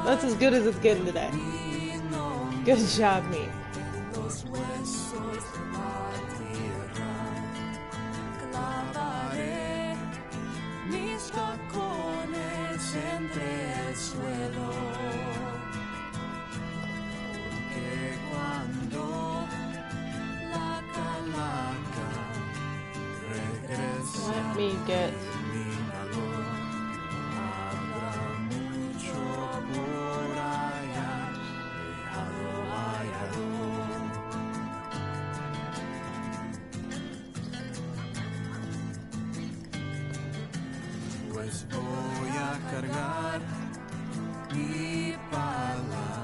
That's as good as it's getting today. Good job, me. Let me get...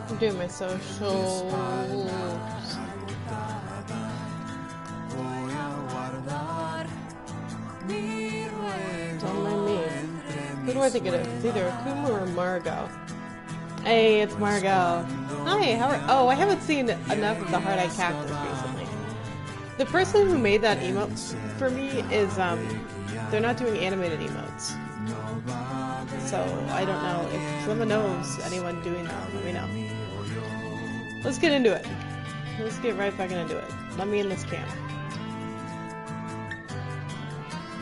I'm doing my socials. Don't mind me. Who do I think it is? It's either Akuma or Margot. Hey, it's Margot. Hi, how are... Oh, I haven't seen enough of the Hard Eye Cactus recently. The person who made that emote for me is, they're not doing animated emotes. So, I don't know. If someone knows anyone doing that, let me know. Let's get into it. Let's get right fucking into it. Let me in this camp.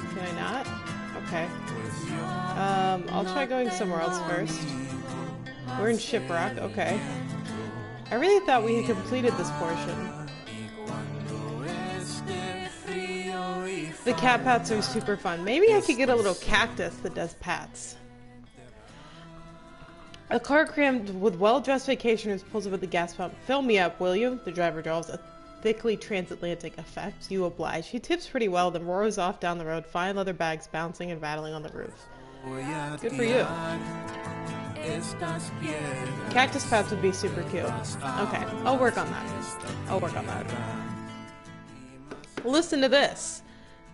Can I not? Okay. I'll try going somewhere else first. We're in Shiprock, okay. I really thought we had completed this portion. The cat pats are super fun. Maybe I could get a little cactus that does pats. A car crammed with well-dressed vacationers pulls up at the gas pump. Fill me up, will you? The driver draws a thickly transatlantic effect. You oblige. He tips pretty well, then roars off down the road, fine leather bags bouncing and rattling on the roof. Good for you. Cactus pats would be super cute. Okay, I'll work on that. Listen to this,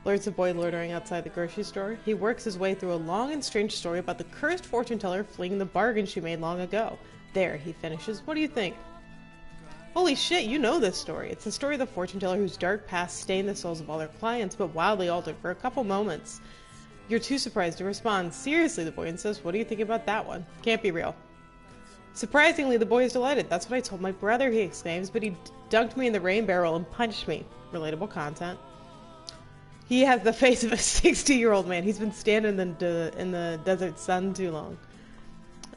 blurts a boy loitering outside the grocery store. He works his way through a long and strange story about the cursed fortune teller fleeing the bargain she made long ago. There, he finishes. What do you think? Holy shit, you know this story. It's the story of the fortune teller whose dark past stained the souls of all her clients, but wildly altered for a couple moments. You're too surprised to respond. Seriously, the boy insists. What do you think about that one? Can't be real. Surprisingly, the boy is delighted. That's what I told my brother, he exclaims, but he dunked me in the rain barrel and punched me. Relatable content. He has the face of a 60-year-old man. He's been standing in the desert sun too long.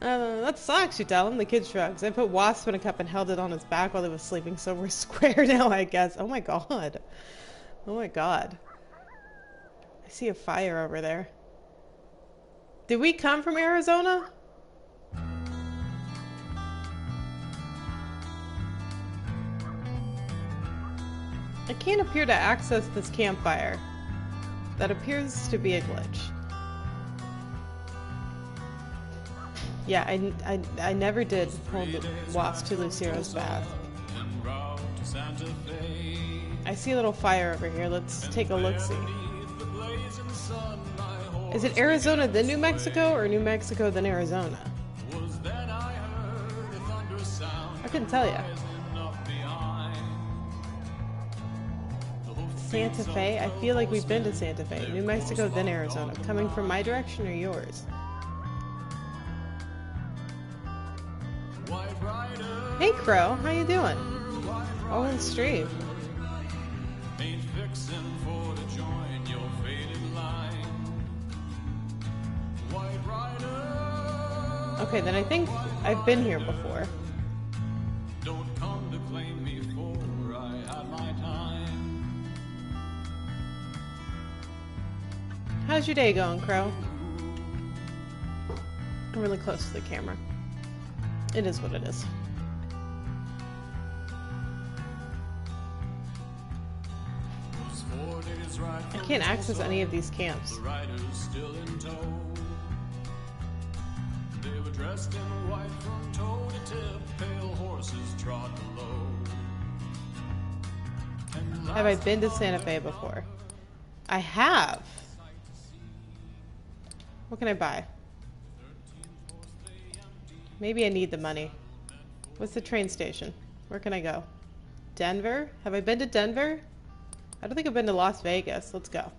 That sucks, you tell him. The kid shrugs. I put Wasp in a cup and held it on his back while he was sleeping, so we're square now, I guess. Oh my god. Oh my god. I see a fire over there. Did we come from Arizona? I can't appear to access this campfire. That appears to be a glitch. Yeah, I never did hold the Wasp to Lucero's bath. I see a little fire over here. Let's take a look-see. Is it Arizona then New Mexico, or New Mexico then Arizona? I couldn't tell you. Santa Fe? I feel like we've been to Santa Fe. New Mexico then Arizona. Coming from my direction or yours? Hey Crow, how you doing? Oh, in the stream. Okay, then I think I've been here before. How's your day going, Crow? I'm really close to the camera. It is what it is. I can't access any of these camps. Have I been to Santa Fe before? I have. What can I buy? Maybe I need the money. What's the train station? Where can I go? Denver? Have I been to Denver? I don't think I've been to Las Vegas. Let's go.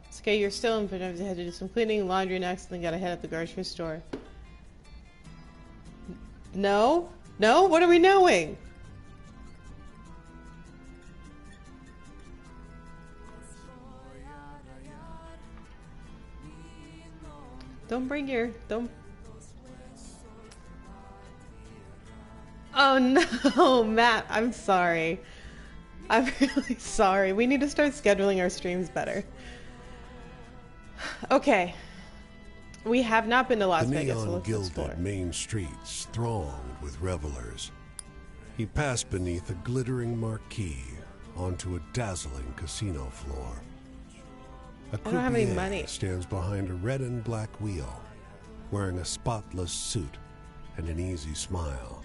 Let's Okay, you're still in pajamas. You had to do some cleaning, laundry next, and then gotta head at the grocery store. No? No? What are we knowing? Don't bring your... Don't... Oh no, Matt, I'm sorry. I'm really sorry. We need to start scheduling our streams better. Okay. We have not been to Las Vegas, so let's explore. The neon-gilded main streets thronged with revelers. He passed beneath a glittering marquee onto a dazzling casino floor. A I don't have any croupier money. stands behind a red and black wheel, wearing a spotless suit and an easy smile.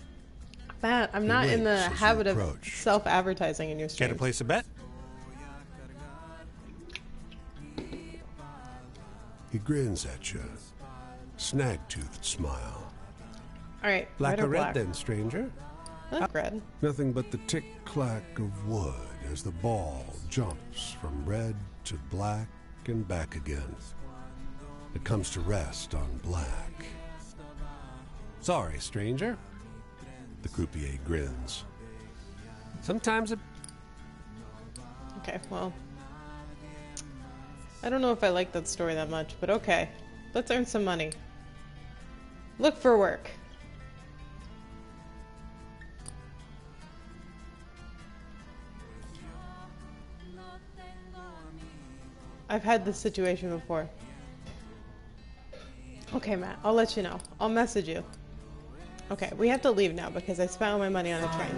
Matt, I'm not in the winks as you habit of approach. self-advertising in your streams. Care to place a bet? He grins at you, snag-toothed smile. Alright, Black red or or red black? then, stranger? I like red. Nothing but the tick-clack of wood as the ball jumps from red to black and back again. It comes to rest on black. Sorry, stranger. The croupier grins. Sometimes Okay, well... I don't know if I like that story that much, but okay. Let's earn some money. Look for work. I've had this situation before. Okay, Matt, I'll let you know. I'll message you. Okay, we have to leave now because I spent all my money on a train.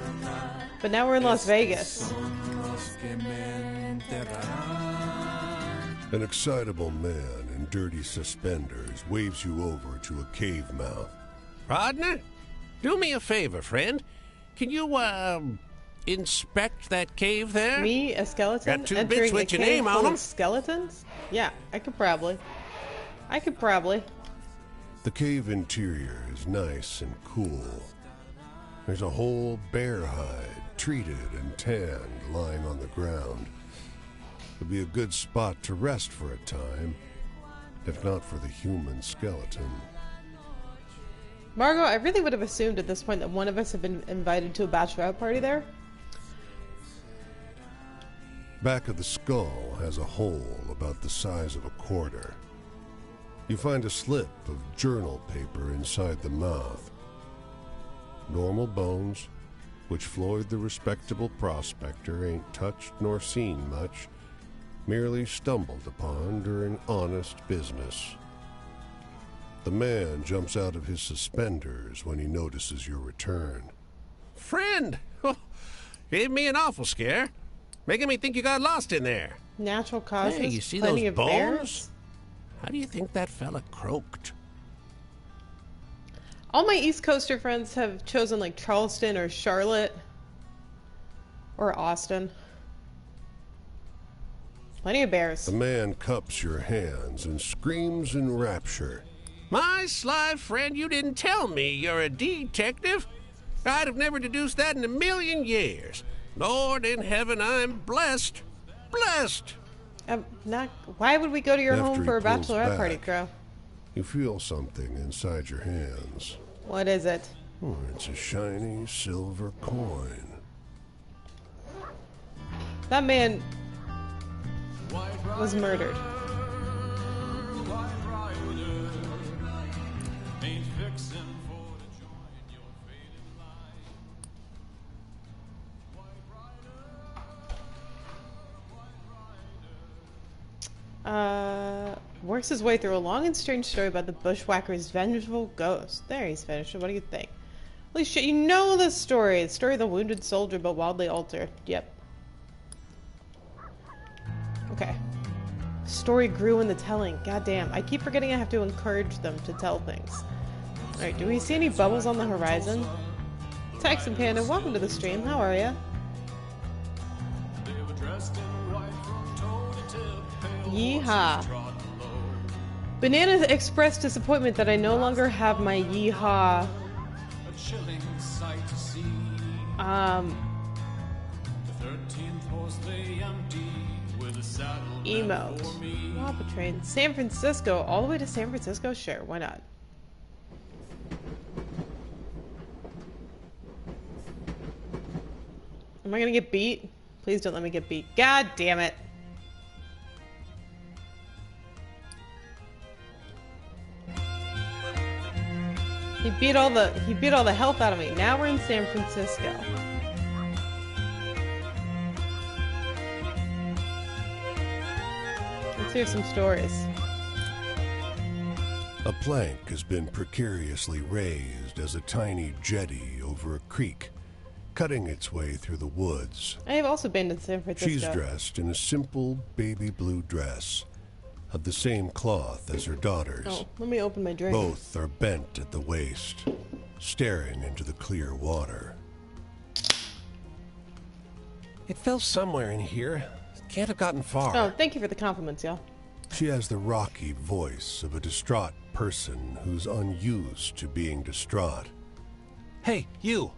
But now we're in Las Vegas. An excitable man in dirty suspenders waves you over to a cave mouth. Rodner, do me a favor, friend. Can you, inspect that cave there? Me, a skeleton? Got two entering bits a with your cave name on full them? of skeletons? Yeah, I could probably. The cave interior is nice and cool. There's a whole bear hide, treated and tanned, lying on the ground. Would be a good spot to rest for a time, if not for the human skeleton. Margot, I really would have assumed at this point that one of us had been invited to a bachelorette party there. Back of the skull has a hole about the size of a quarter. You find a slip of journal paper inside the mouth. Normal bones, which Floyd the respectable prospector ain't touched nor seen much, merely stumbled upon during honest business. The man jumps out of his suspenders when he notices your return. Friend! Oh, gave me an awful scare. Making me think you got lost in there. Natural causes, Hey, you see plenty those of bones? bears. How do you think that fella croaked? All my East Coaster friends have chosen like Charleston or Charlotte or Austin. Plenty of bears. The man cups your hands and screams in rapture. My sly friend, you didn't tell me you're a detective. I'd have never deduced that in a million years. Lord in heaven, I'm blessed. Blessed! Not. Why would we go to your After home he for a pulls bachelorette party, back. Crow? You feel something inside your hands. What is it? Oh, it's a shiny silver coin. That man was murdered. Works his way through a long and strange story about the bushwhacker's vengeful ghost. There, he's finished. What do you think? Holy shit, you know the story. The story of the wounded soldier, but wildly altered. Yep. Okay. Story grew in the telling. Goddamn. I keep forgetting I have to encourage them to tell things. Alright, do we see any bubbles on the horizon? Texan Panda, welcome to the stream. How are ya? Yeehaw. Banana expressed disappointment that I no longer have my Emote. Lava train. San Francisco. All the way to San Francisco? Sure, why not? Am I gonna get beat? Please don't let me get beat. God damn it. He beat all the health out of me. Now we're in San Francisco. Let's hear some stories. A plank has been precariously raised as a tiny jetty over a creek, cutting its way through the woods. I have also been to San Francisco. She's dressed in a simple baby blue dress of the same cloth as her daughter's. Oh, let me open my drink. Both are bent at the waist, staring into the clear water. It fell somewhere in here. Can't have gotten far. Oh, thank you for the compliments, y'all. She has the rocky voice of a distraught person who's unused to being distraught. Hey, you!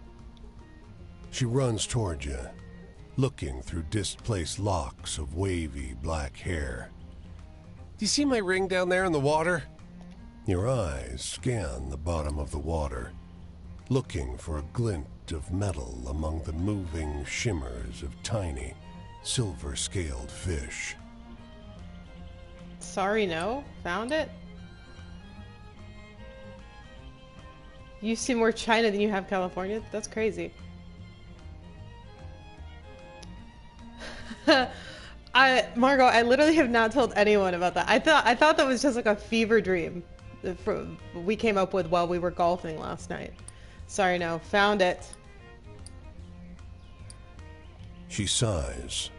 She runs toward you, looking through displaced locks of wavy black hair. Do you see my ring down there in the water? Your eyes scan the bottom of the water, looking for a glint of metal among the moving shimmers of tiny, silver-scaled fish. Sorry, no? Found it? You see more China than you have California? That's crazy. Margot, I literally have not told anyone about that. I thought that was just like a fever dream that we came up with while we were golfing last night. Sorry, no. Found it. She sighs,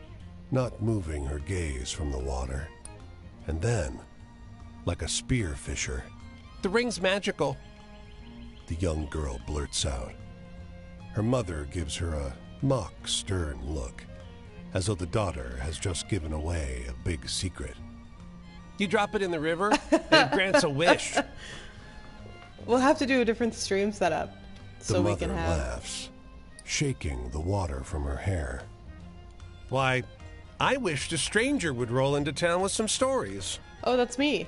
not moving her gaze from the water. And then, like a spearfisher, The ring's magical. the young girl blurts out. Her mother gives her a mock stern look, as though the daughter has just given away a big secret. You drop it in the river, and it grants a wish. We'll have to do a different stream setup The so we mother can have. laughs, shaking the water from her hair. Why, I wished a stranger would roll into town with some stories. Oh, that's me.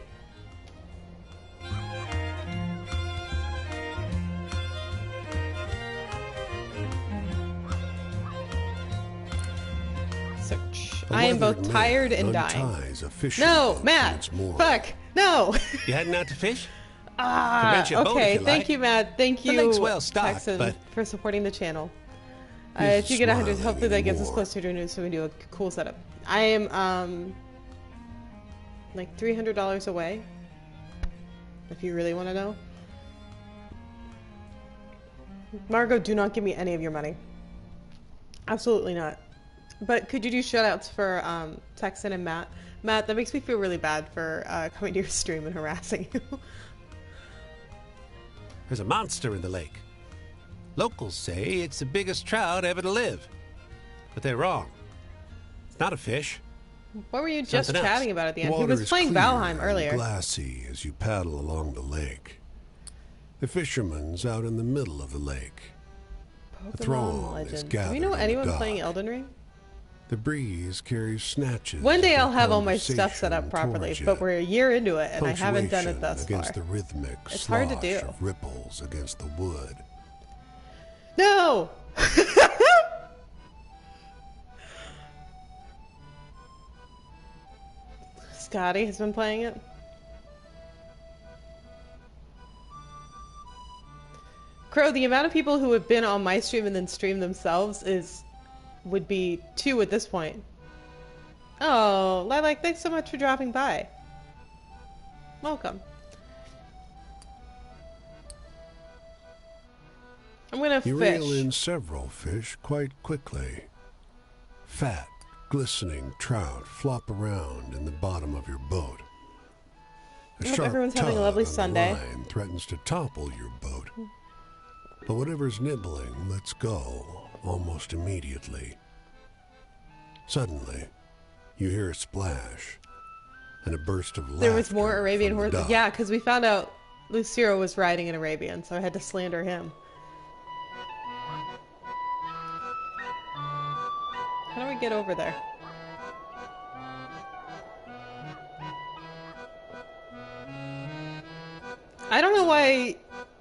Search. I am both Leathered tired man and dying. unties a fishing No, boat Matt. once more. Fuck. No. You heading out to fish? Ah, rent you a boat okay. if you Thank like. you, Matt. Thank The you, lake's well stocked, Texan, but- for supporting the channel. He's If you get 100, smiling hopefully that gets us more. closer to news so we do a cool setup. I am, like $300 away. If you really want to know. Margot, do not give me any of your money. Absolutely not. But could you do shoutouts for Texan and Matt? Matt, that makes me feel really bad for coming to your stream and harassing you. There's a monster in the lake. Locals say it's the biggest trout ever to live. But they're wrong. It's not a fish. What were you just Something else. chatting about at the end? He Water was is playing clear Valheim and earlier. glassy as you paddle along the lake. The fisherman's out in the middle of the lake. Pokemon throng is Legends. Do we gathered know on the anyone playing dock. Elden Ring? The breeze carries snatches. One day of I'll have all my stuff set conversation up properly, towards but you. we're a year into it and I haven't done it Punctuation thus against far. the rhythmic It's hard to slosh do. of ripples against the wood. No! Scotty has been playing it. Crow, the amount of people who have been on my stream and then stream themselves would be 2 at this point. Oh, Lilac, thanks so much for dropping by. Welcome. I'm gonna You fish. reel in several fish quite quickly. Fat, glistening trout flop around in the bottom of your boat. A I hope sharp everyone's having a tug lovely on the Sunday. line threatens to topple your boat. But whatever's nibbling lets go almost immediately. Suddenly, you hear a splash and a burst of laughter. There was more Arabian from the horses. dock. Yeah, because we found out Lucero was riding an Arabian, so I had to slander him. How do we get over there? I don't know why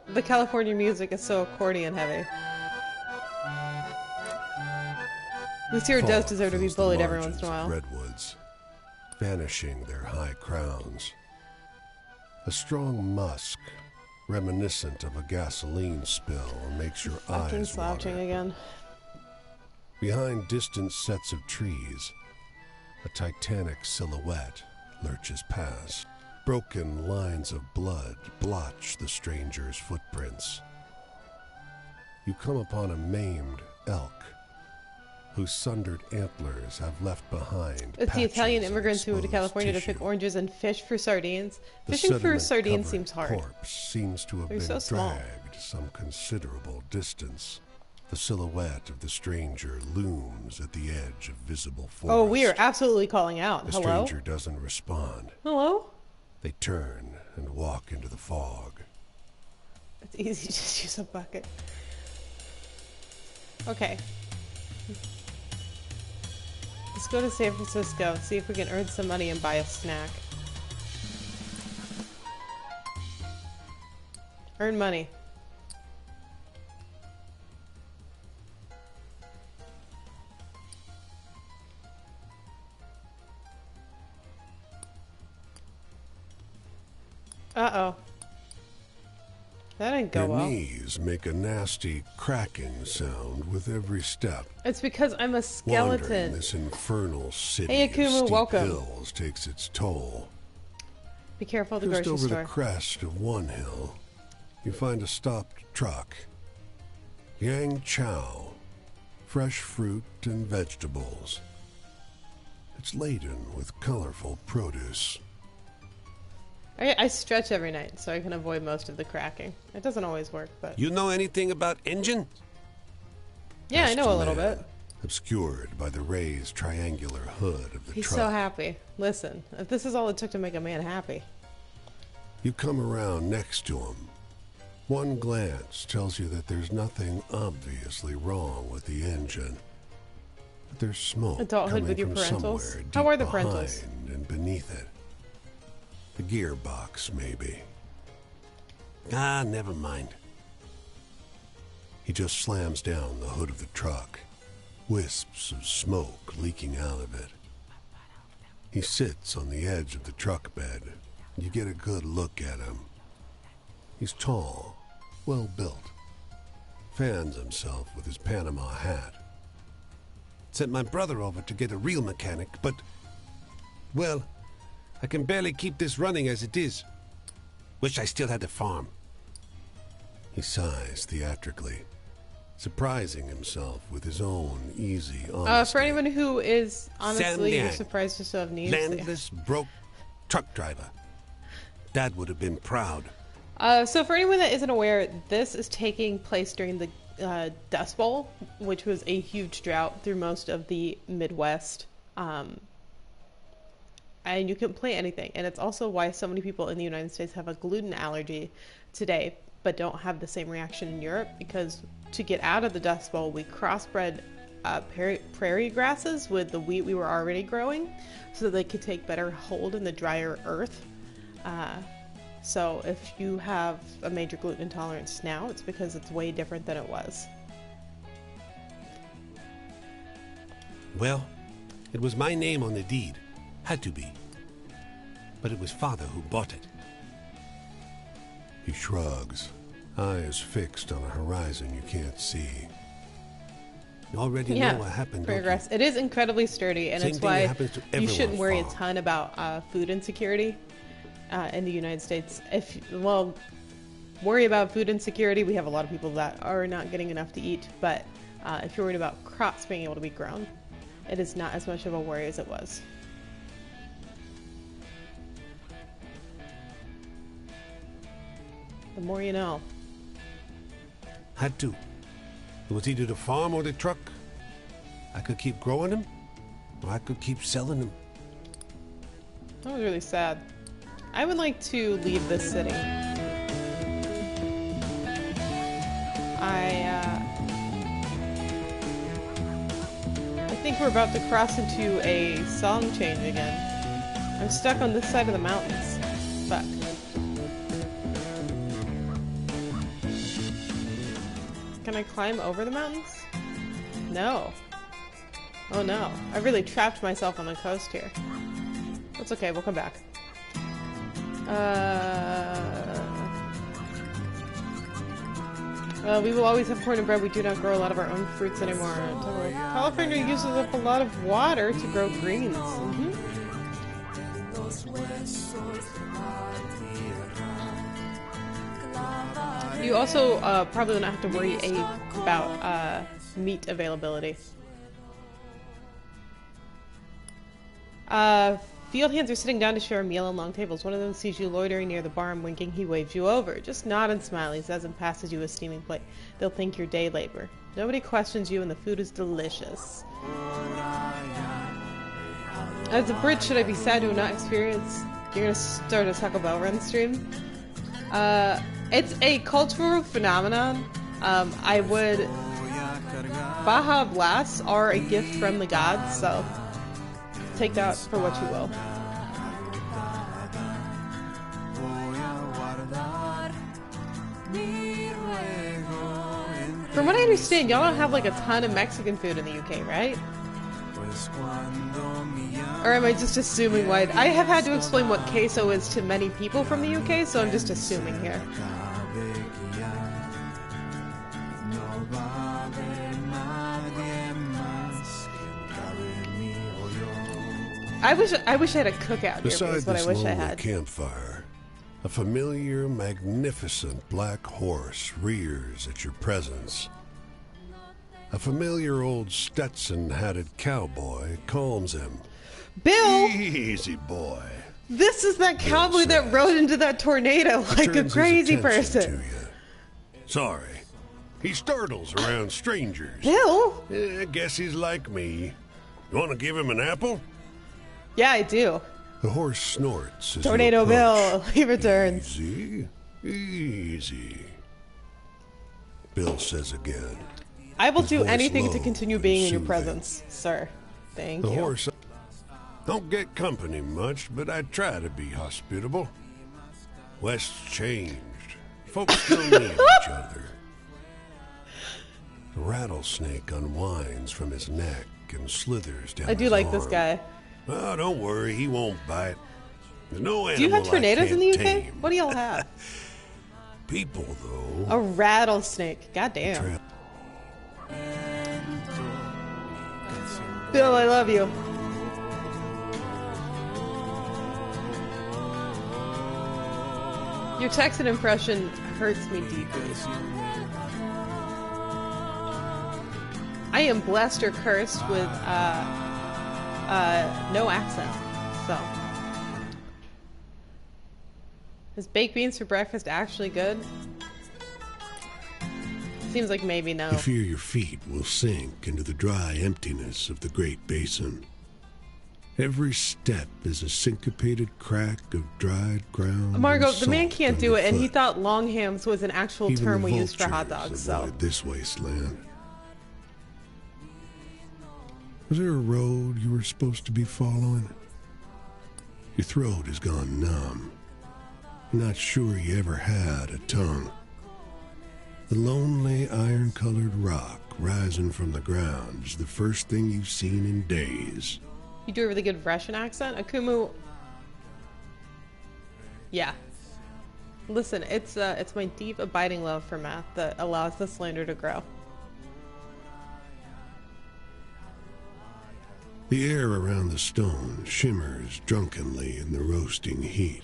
the California music is so accordion heavy. This hero does deserve to be bullied every once in a while. Redwoods, vanishing their high crowns. A strong musk, reminiscent of a gasoline spill, makes your Fucking eyes slouching water. again. Behind distant sets of trees, a titanic silhouette lurches past. Broken lines of blood blotch the stranger's footprints. You come upon a maimed elk, whose sundered antlers have left behind. It's the Italian patches of immigrants who moved to exposed California to pick tissue. oranges and fish for sardines. The Fishing for sardines sediment-covered seems hard. corpse seems to have They're been so small. dragged some considerable distance. The silhouette of the stranger looms at the edge of visible forest. Oh, we are absolutely calling out. The Hello? stranger doesn't respond. Hello? They turn and walk into the fog. It's easy, just use a bucket. Okay. Let's go to San Francisco, see if we can earn some money and buy a snack. Earn money. Uh-oh. That didn't go Your well. knees make a nasty cracking sound with every step. It's because I'm a Wandering skeleton. this infernal city Hey, of Akuma, steep welcome. hills takes its toll. Be careful of the Just grocery over store. the crest of one hill, you find a stopped truck. Yang Chow, fresh fruit and vegetables. It's laden with colorful produce. I stretch every night so I can avoid most of the cracking. It doesn't always work, but You know anything about engine? yeah, I know a little Man, bit. Obscured by the raised triangular hood of the He's truck. so happy. Listen, if this is all it took to make a man happy. You come around next to him. One glance tells you that there's nothing obviously wrong with the engine. But there's smoke Adulthood coming with your from parentals? somewhere deep How are the behind parentals? and beneath it. The gearbox, maybe. Ah, never mind. He just slams down the hood of the truck, wisps of smoke leaking out of it. He sits on the edge of the truck bed. You get a good look at him. He's tall, well built, fans himself with his Panama hat. Sent my brother over to get a real mechanic, but, well, I can barely keep this running as it is. Wish I still had the farm. He sighs theatrically, surprising himself with his own easy honesty. For anyone who is Sam honestly Liang. surprised to still have knees. Landless, broke truck driver. Dad would have been proud. So for anyone that isn't aware, this is taking place during the Dust Bowl, which was a huge drought through most of the Midwest. And you can plant anything. And it's also why so many people in the United States have a gluten allergy today, but don't have the same reaction in Europe, because to get out of the Dust Bowl, we crossbred prairie grasses with the wheat we were already growing so that they could take better hold in the drier earth. So if you have a major gluten intolerance now, it's because it's way different than it was. Well, it was my name on the deed. Had to be. But it was Father who bought it. He shrugs, eyes fixed on a horizon you can't see. You already Yeah, know what happened, don't you? progress. It is incredibly sturdy, and Same it's thing why that happens to you everyone shouldn't worry a farm. ton about food insecurity in the United States. Worry about food insecurity. We have a lot of people that are not getting enough to eat, but if you're worried about crops being able to be grown, it is not as much of a worry as it was. The more you know. Had to. It was either the farm or the truck. I could keep growing them, or I could keep selling them. That was really sad. I would like to leave this city. I think we're about to cross into a song change again. I'm stuck on this side of the mountains. Fuck. Can I climb over the mountains? No. Oh no. I really trapped myself on the coast here. That's okay, we'll come back. We will always have corn and bread. We do not grow a lot of our own fruits anymore. California uses up a lot of water to grow greens. You also probably will not have to worry about meat availability. Field hands are sitting down to share a meal on long tables. One of them sees you loitering near the barn, winking. He waves you over. Just nod and smile. He says and passes you a steaming plate. They'll think you're day labor. Nobody questions you, and the food is delicious. As a Brit, should I be sad to not experience? You're gonna start a Taco Bell run stream. It's a cultural phenomenon. I would. Baja Blasts are a gift from the gods, so. Take that for what you will. From what I understand, y'all don't have like a ton of Mexican food in the UK, right? Or am I just assuming what? I have had to explain what queso is to many people from the UK, so I'm just assuming here. I wish I had a cookout here. Beside Is what this I wish I lonely had. campfire, a familiar, magnificent black horse rears at your presence. A familiar old Stetson-hatted cowboy calms him. Bill! Easy, boy. This is that cowboy that rode into that tornado like a Turns his crazy attention person. to you. Sorry. He startles around strangers. Bill? I guess he's like me. You want to give him an apple? Yeah, I do. The horse snorts as you Tornado approach. Bill. He returns. Easy. Easy. Bill says again. I will His do voice anything to low continue and being in your soothing. presence, sir. Thank The you. horse don't get company much, but I try to be hospitable. West's changed. Folks still need each other. The rattlesnake unwinds from his neck and slithers down I do his like this arm. guy. Oh, don't worry, he won't bite. There's no Do you have animal I tornadoes in the UK? can't tame. What do y'all have? People, though. A rattlesnake. Goddamn. Tra- Bill, I love you. Your Texan impression hurts me deeply. I am blessed or cursed with no accent. So, is baked beans for breakfast actually good? Seems like maybe no. You fear your feet will sink into the dry emptiness of the Great Basin. Every step is a syncopated crack of dried ground. Margot, and the man salt can't do it, and he underfoot. thought long hams was an actual Even term the we used for hot vultures dogs. So, avoid this wasteland. Was there a road you were supposed to be following? Your throat has gone numb. You're not sure you ever had a tongue. The lonely iron-colored rock rising from the ground is the first thing you've seen in days. you do a really good Russian accent. Akumu. Yeah. Listen, it's my deep, abiding love for math that allows the slander to grow. The air around the stone shimmers drunkenly in the roasting heat,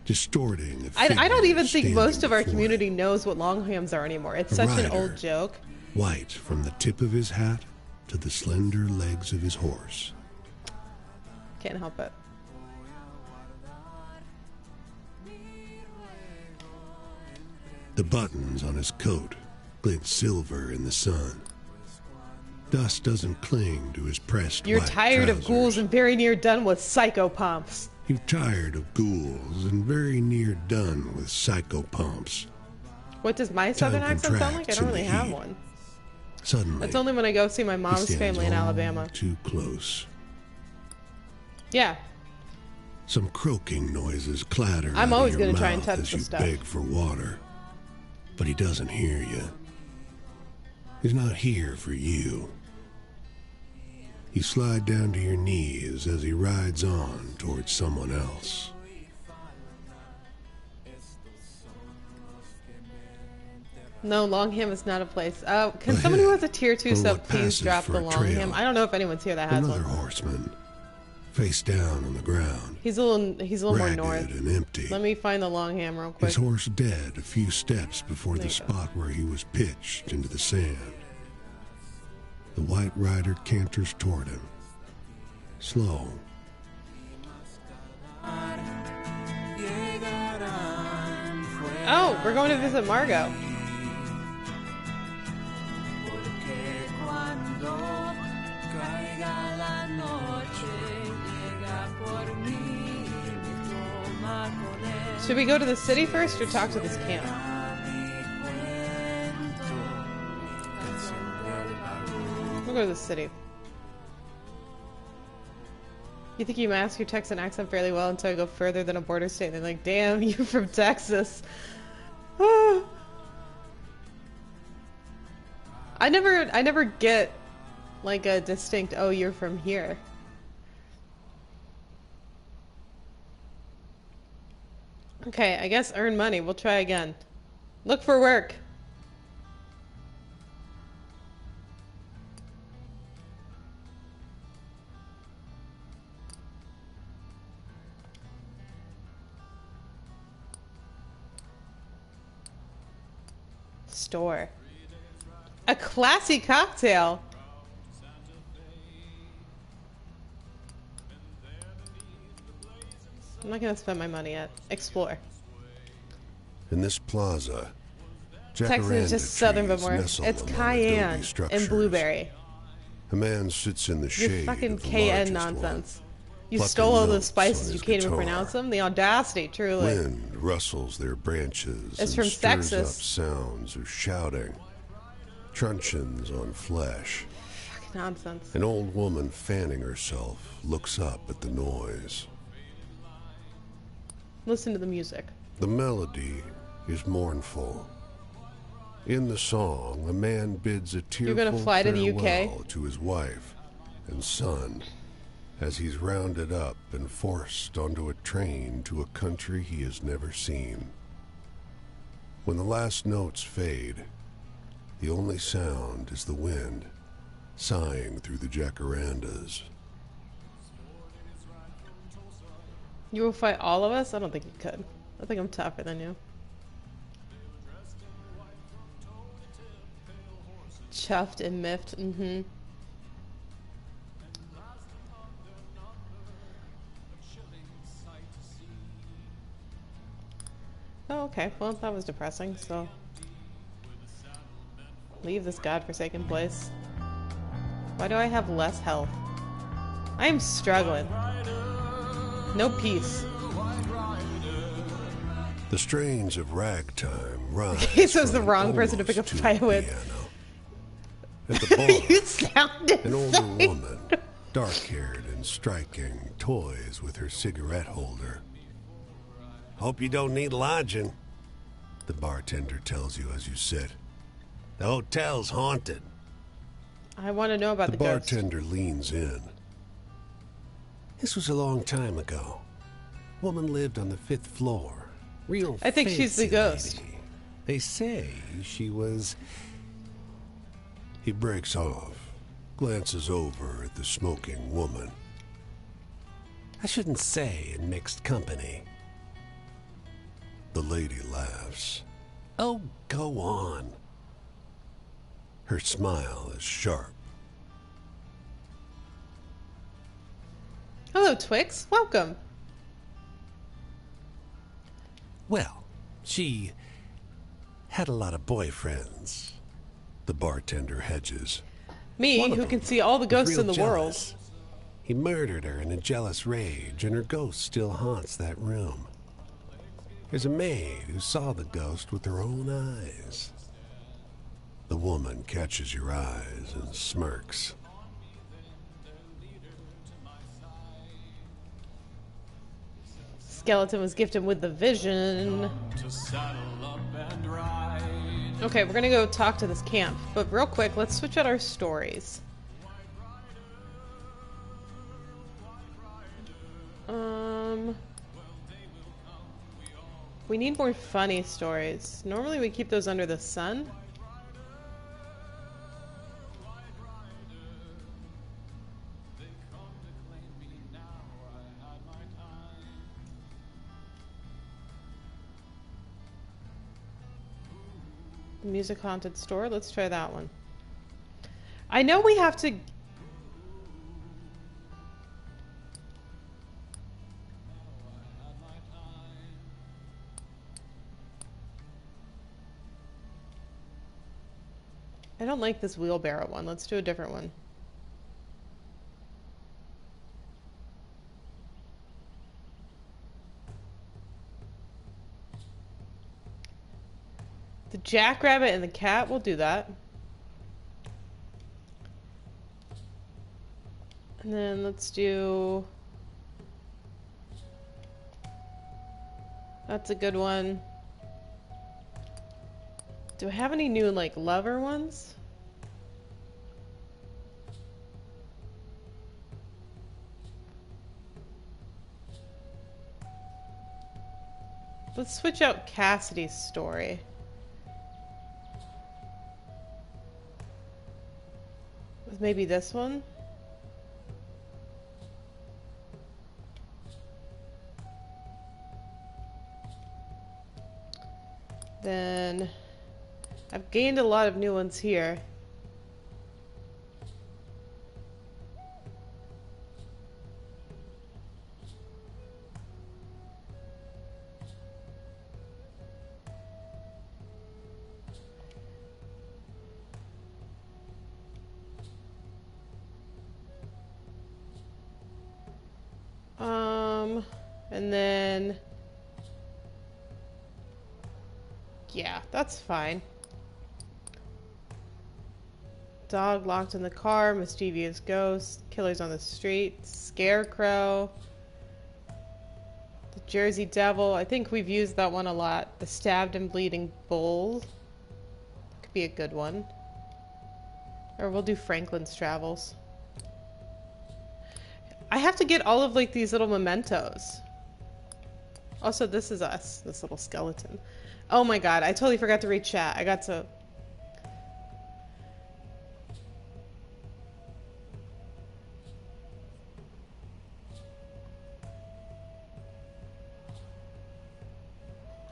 distorting a I don't figure even think standing most of our before community it. knows what long hams are anymore. It's A such an rider. old joke. White from the tip of his hat to the slender legs of his horse. Can't help it. The buttons on his coat glint silver in the sun. Dust doesn't cling to his pressed You're white tired of trousers. ghouls and very near done with psychopomps. You're tired of ghouls and very near done with psychopomps. What does my southern accent sound like? I contracts don't in really the have heat. one. Suddenly, It's only when I go see my he mom's stands family in all Alabama. too close. Yeah. Some croaking noises clatter I'm out always of your gonna try and mouth touch as the you stuff. beg for water. But he doesn't hear you. He's not here for you. You slide down to your knees as he rides on towards someone else. No, Longham is not a place. Can Ahead, someone who has a tier 2 or sub what please passes drop for the a Longham? trail. I don't know if anyone's here that has Another one. horseman, face down on the ground, He's a little more ragged north. and empty. Let me find the Longham real quick. His horse dead a few steps before There the you go. spot where he was pitched into the sand. The white rider canters toward him. Slow. Oh, we're going to visit Margot. Should we go to the city first or talk to this camp? We'll go to the city. You think you mask your Texan accent fairly well until I go further than a border state and they're like, damn, you from Texas. I never get like a distinct, oh, you're from here. Okay, I guess earn money. We'll try again. Look for work. Store. A classy cocktail. I'm not gonna spend my money yet. Explore. In this plaza, Texas is just southern but more. It's cayenne and blueberry. A man sits in the You're shade fucking of the KN largest nonsense. You plucking stole all those notes spices. on You his can't even guitar. pronounce them. The audacity, truly. Wind rustles their branches It's and from stirs Texas. up sounds of shouting, truncheons on flesh. Fucking nonsense. An old woman fanning herself looks up at the noise. Listen to the music. The melody is mournful. In the song, a man bids a tearful You're gonna fly to the UK? farewell to his wife and son as he's rounded up and forced onto a train to a country he has never seen. When the last notes fade, the only sound is the wind sighing through the jacarandas. You will fight all of us? I don't think you could. I think I'm tougher than you. Chuffed and miffed. Mm-hmm. Oh, okay. Well, that was depressing, so... Leave this godforsaken place. Why do I have less health? I am struggling. No peace. The strains of ragtime rise. He was the from wrong person to pick a almost fight the with. piano. At the bar, You sounded an older insane. woman, dark-haired and striking, toys with her cigarette holder. Hope you don't need lodging. The bartender tells you as you sit. The hotel's haunted. I want to know about The the ghost. bartender leans in. This was a long time ago. Woman lived on the 5th floor. Real I think she's the fancy ghost. lady. They say she was... He breaks off, glances over at the smoking woman. I shouldn't say in mixed company. The lady laughs. Oh, go on. Her smile is sharp. Hello, Twix. Welcome. Well, she had a lot of boyfriends. The bartender hedges. Me, One of who them can see all the was ghosts real in the jealous. He murdered her in a jealous rage, and her ghost still haunts that room. There's a maid who saw the ghost with her own eyes. The woman catches your eyes and smirks. Skeleton was gifted with the vision. Okay, we're gonna go talk to this camp, but real quick, let's switch out our stories. We need more funny stories. Normally we keep those under the sun. The music haunted store. Let's try that one. I know we have to... I don't like this wheelbarrow one. Let's do a different one. The jackrabbit and the cat, we'll do that. And then let's do... That's a good one. Do I have any new, like, lover ones? Let's switch out Cassidy's story. With maybe this one? Then... I've gained a lot of new ones here. And then... Yeah, that's fine. Dog locked in the car, mischievous ghost, killers on the street, scarecrow, the Jersey Devil. I think we've used that one a lot. The stabbed and bleeding bull. Could be a good one. Or we'll do Franklin's Travels. I have to get all of like these little mementos. Also, this is us, this little skeleton. Oh my god, I totally forgot to read chat. I got to...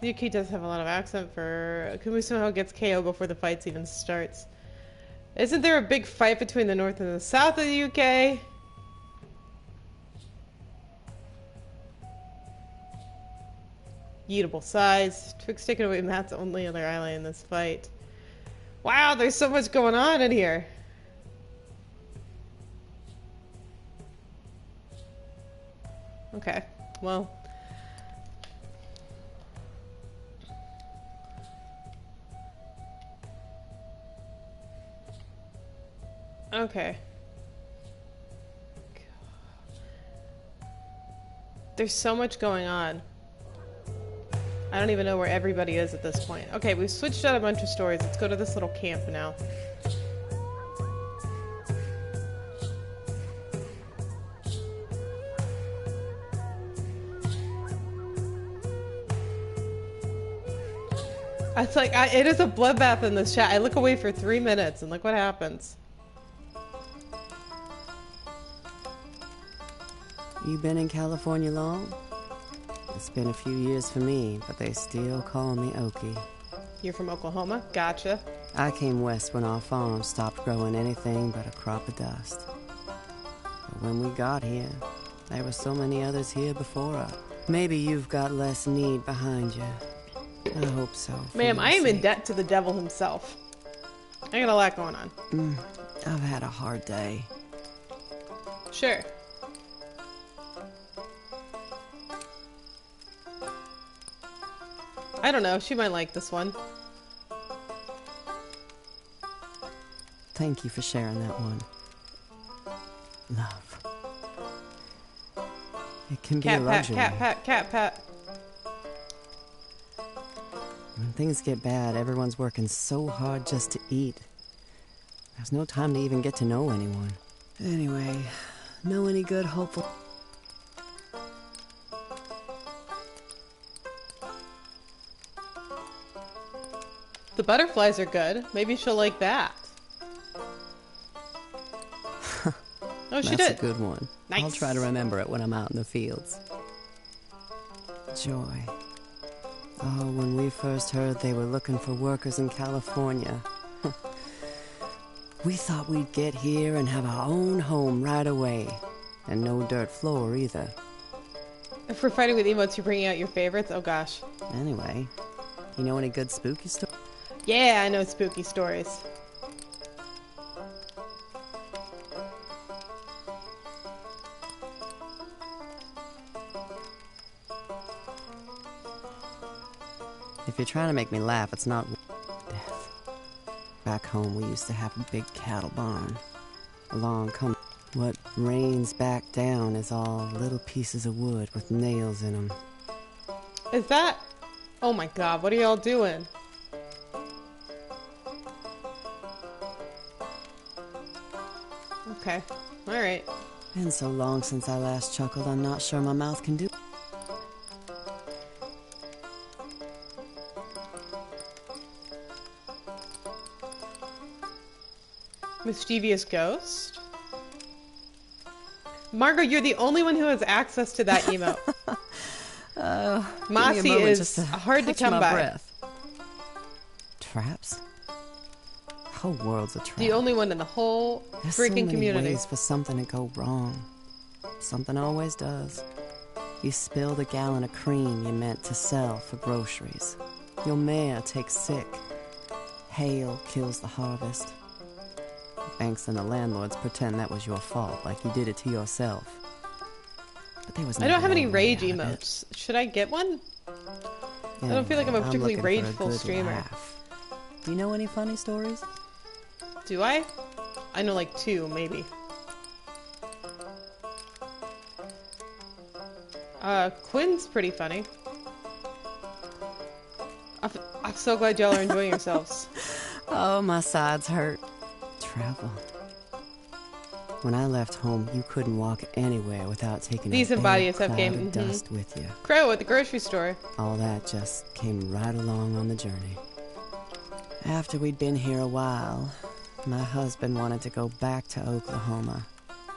Yuki does have a lot of accent for... Kumu somehow gets KO before the fight even starts. Isn't there a big fight between the north and the south of the UK? Eatable size. Twig's taken away Matt's only other ally in this fight. Wow, there's so much going on in here. Okay, well... Okay. There's so much going on. I don't even know where everybody is at this point. Okay, we've switched out a bunch of stories. Let's go to this little camp now. It's like, it is a bloodbath in this chat. I look away for 3 minutes and look what happens. You been in California long? It's been a few years for me, but they still call me Okie. You're from Oklahoma? Gotcha. I came west when our farm stopped growing anything but a crop of dust. But when we got here, there were so many others here before us. Maybe you've got less need behind you. I hope so. Ma'am, I am in debt to the devil himself. I got a lot going on. I've had a hard day. Sure. I don't know, she might like this one. Thank you for sharing that one. Love. It can be a Cat pat, luxury. cat pat, cat pat. When things get bad, everyone's working so hard just to eat. There's no time to even get to know anyone. Anyway, know any good, hopeful... The butterflies are good. Maybe she'll like that. Oh, she did. That's a good one. Nice. I'll try to remember it when I'm out in the fields. Joy. Oh, when we first heard they were looking for workers in California, we thought we'd get here and have our own home right away. And no dirt floor either. If we're fighting with emotes, you're bringing out your favorites? Oh gosh. Anyway, you know any good spooky stories? Yeah, I know spooky stories. If you're trying to make me laugh, it's not death. Back home, we used to have a big cattle barn. Along comes what rains back down is all little pieces of wood with nails in them. Is that... Oh my god, what are y'all doing? Okay, alright. Been so long since I last chuckled, I'm not sure my mouth can do. Mischievous ghost? Margot, you're the only one who has access to that emote. Mossy is hard to come by. Breath. Traps? The whole world's a trap. The only one in the whole There's freaking so many community. ways for something to go wrong. Something always does. You spilled a gallon of cream you meant to sell for groceries. Your mare takes sick. Hail kills the harvest. The banks and the landlords pretend that was your fault, like you did it to yourself. But there was I don't have any no way rage out of it. emotes. Should I get one? I don't feel like I'm a particularly looking for a rageful good streamer. laugh. Do you know any funny stories? Do I? I know like 2, maybe. Quinn's pretty funny. I'm so glad y'all are enjoying yourselves. Oh, my sides hurt. Travel. When I left home, you couldn't walk anywhere without taking These a embody big a tough cloud game, of dust with you. Crow at the grocery store. All that just came right along on the journey. After we'd been here a while, my husband wanted to go back to Oklahoma.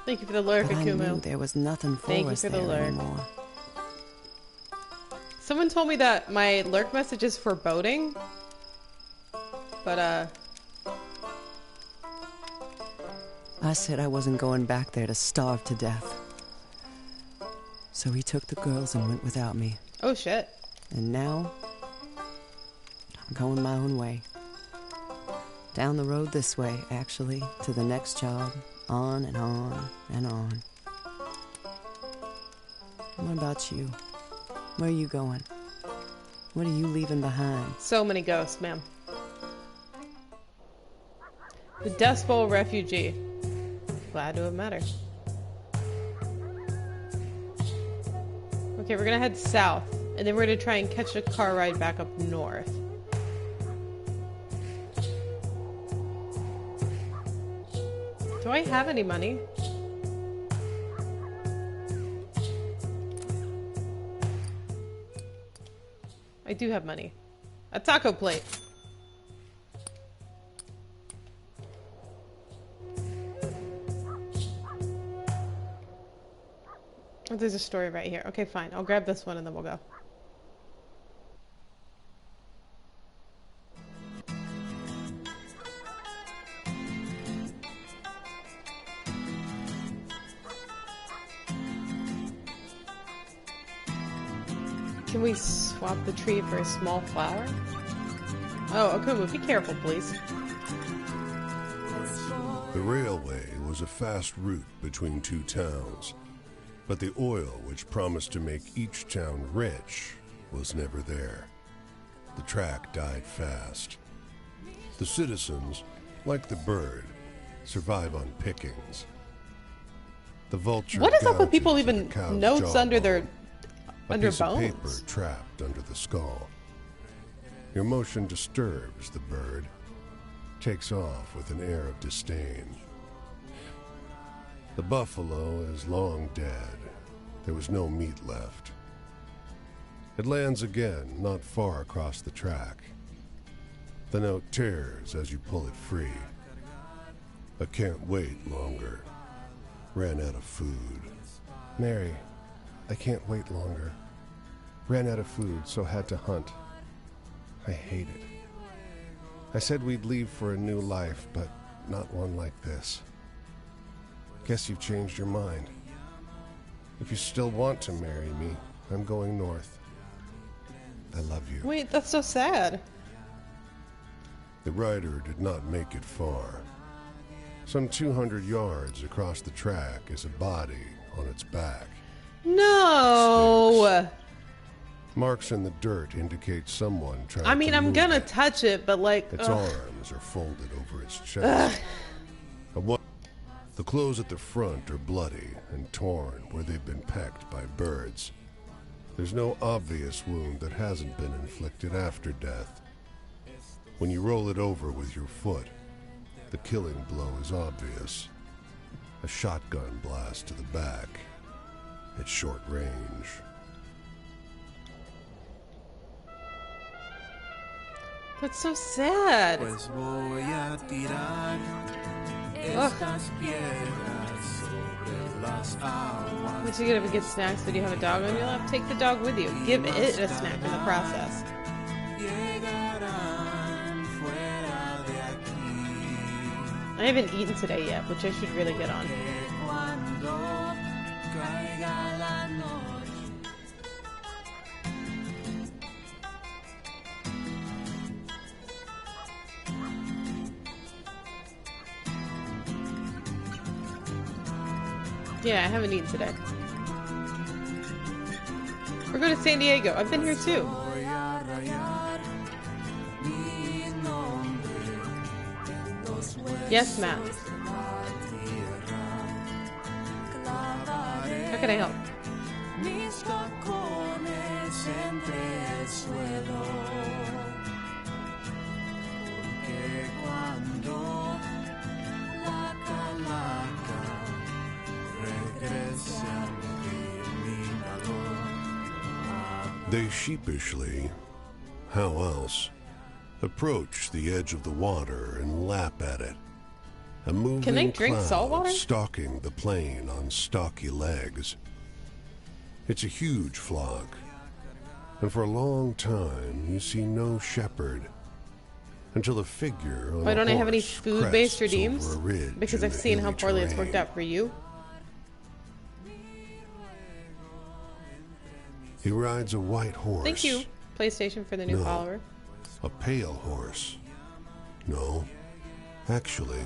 Thank you for the lurk, But I knew Akumu. there was nothing for Thank you us for the there lurk. anymore. Someone told me that my lurk message is foreboding. But, I said I wasn't going back there to starve to death. So he took the girls and went without me. oh shit. And now, I'm going my own way. Down the road this way, actually, to the next job. On and on and on. What about you? Where are you going? What are you leaving behind? So many ghosts, ma'am. The Dust Bowl refugee. Glad to have met her. Okay, we're gonna head south, and then we're gonna try and catch a car ride back up north. Do I have any money? I do have money. A taco plate. Oh, there's a story right here. Okay, fine. I'll grab this one and then we'll go. Can we swap the tree for a small flower? Oh, Akumu, be careful, please. The railway was a fast route between 2 towns, but the oil which promised to make each town rich was never there. The track died fast. The citizens, like the bird, survive on pickings. The vulture. What is up with people gouges leaving the cow's notes under their jawbone, under a piece of paper bones? trapped under the skull. Your motion disturbs the bird. Takes off with an air of disdain. The buffalo is long dead. There was no meat left. It lands again, not far across the track. The note tears as you pull it free. I can't wait longer. Ran out of food. Mary, I can't wait longer. Ran out of food, so had to hunt. I hate it. I said we'd leave for a new life, but not one like this. Guess you've changed your mind. If you still want to marry me, I'm going north. I love you. Wait, that's so sad. The rider did not make it far. Some 200 yards across the track is a body on its back. No. Marks in the dirt indicate someone tried I mean, to I'm move gonna it. touch it, but like, Its ugh. arms are folded over its chest. The clothes at the front are bloody and torn where they've been pecked by birds. There's no obvious wound that hasn't been inflicted after death. When you roll it over with your foot, the killing blow is obvious. A shotgun blast to the back at short range. That's so sad. Pues voy a tirar Ugh. estas piedras sobre las aguas. Once you get a good snacks, but you have a dog on your lap, take the dog with you. Give it a snack in the process. Llegarán fuera de aquí. I haven't eaten today yet, which I should really get on. Cuando caiga la noche. Yeah, I haven't eaten today. We're going to San Diego. I've been here too. Voy a rayar mi nombre en los Yes, Matt. huesos de la tierra. Clavaré How can I help? mis tacones entre el suelo, porque cuando la calaca regrese al criminador. They sheepishly, how else, approach the edge of the water and lap at it. A moving Can they drink cloud salt water? stalking the plain on stocky legs. It's a huge flock, and for a long time you see no shepherd until a figure on Why a don't I have any horse food-based crests redeems? over a ridge Because in I've the seen how hilly poorly it's worked terrain. out for you. He rides a white horse. Thank you, PlayStation, for the new No. follower. A pale horse. No, actually,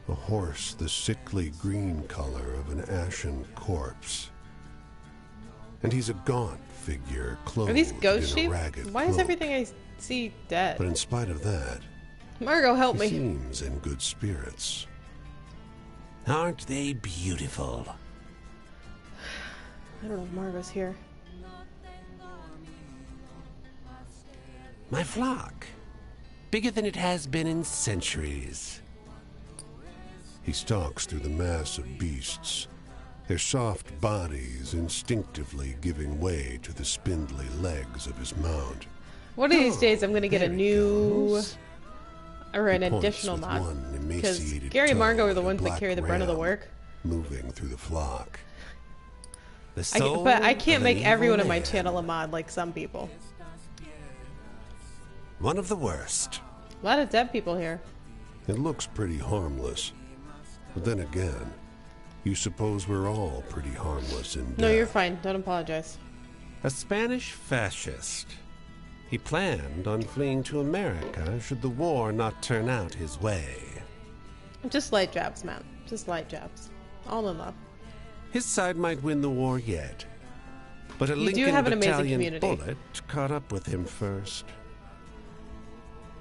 a horse the sickly green color of an ashen corpse. And he's a gaunt figure clothed Are these ghost in a sheep? ragged Why is cloak. everything I see dead? But in spite of that, Margot, help he me. seems in good spirits. Aren't they beautiful? I don't know if Margot's here. My flock. Bigger than it has been in centuries. He stalks through the mass of beasts, their soft bodies instinctively giving way to the spindly legs of his mount. One of these days, I'm going to get a there he new goes. or an He points additional with mod. one Because emaciated Gary and toe Margot are the at a ones that black carry the brunt of the ram work. Moving through the flock. The But soul I can't of make an everyone evil on my man. channel a mod like some people. One of the worst. A lot of dead people here. It looks pretty harmless. But then again, you suppose we're all pretty harmless in death. No, you're fine. Don't apologize. A Spanish fascist. He planned on fleeing to America should the war not turn out his way. Just light jabs, man. Just light jabs. All in love. His side might win the war yet, but a You do Lincoln have an amazing Battalion community. bullet caught up with him first.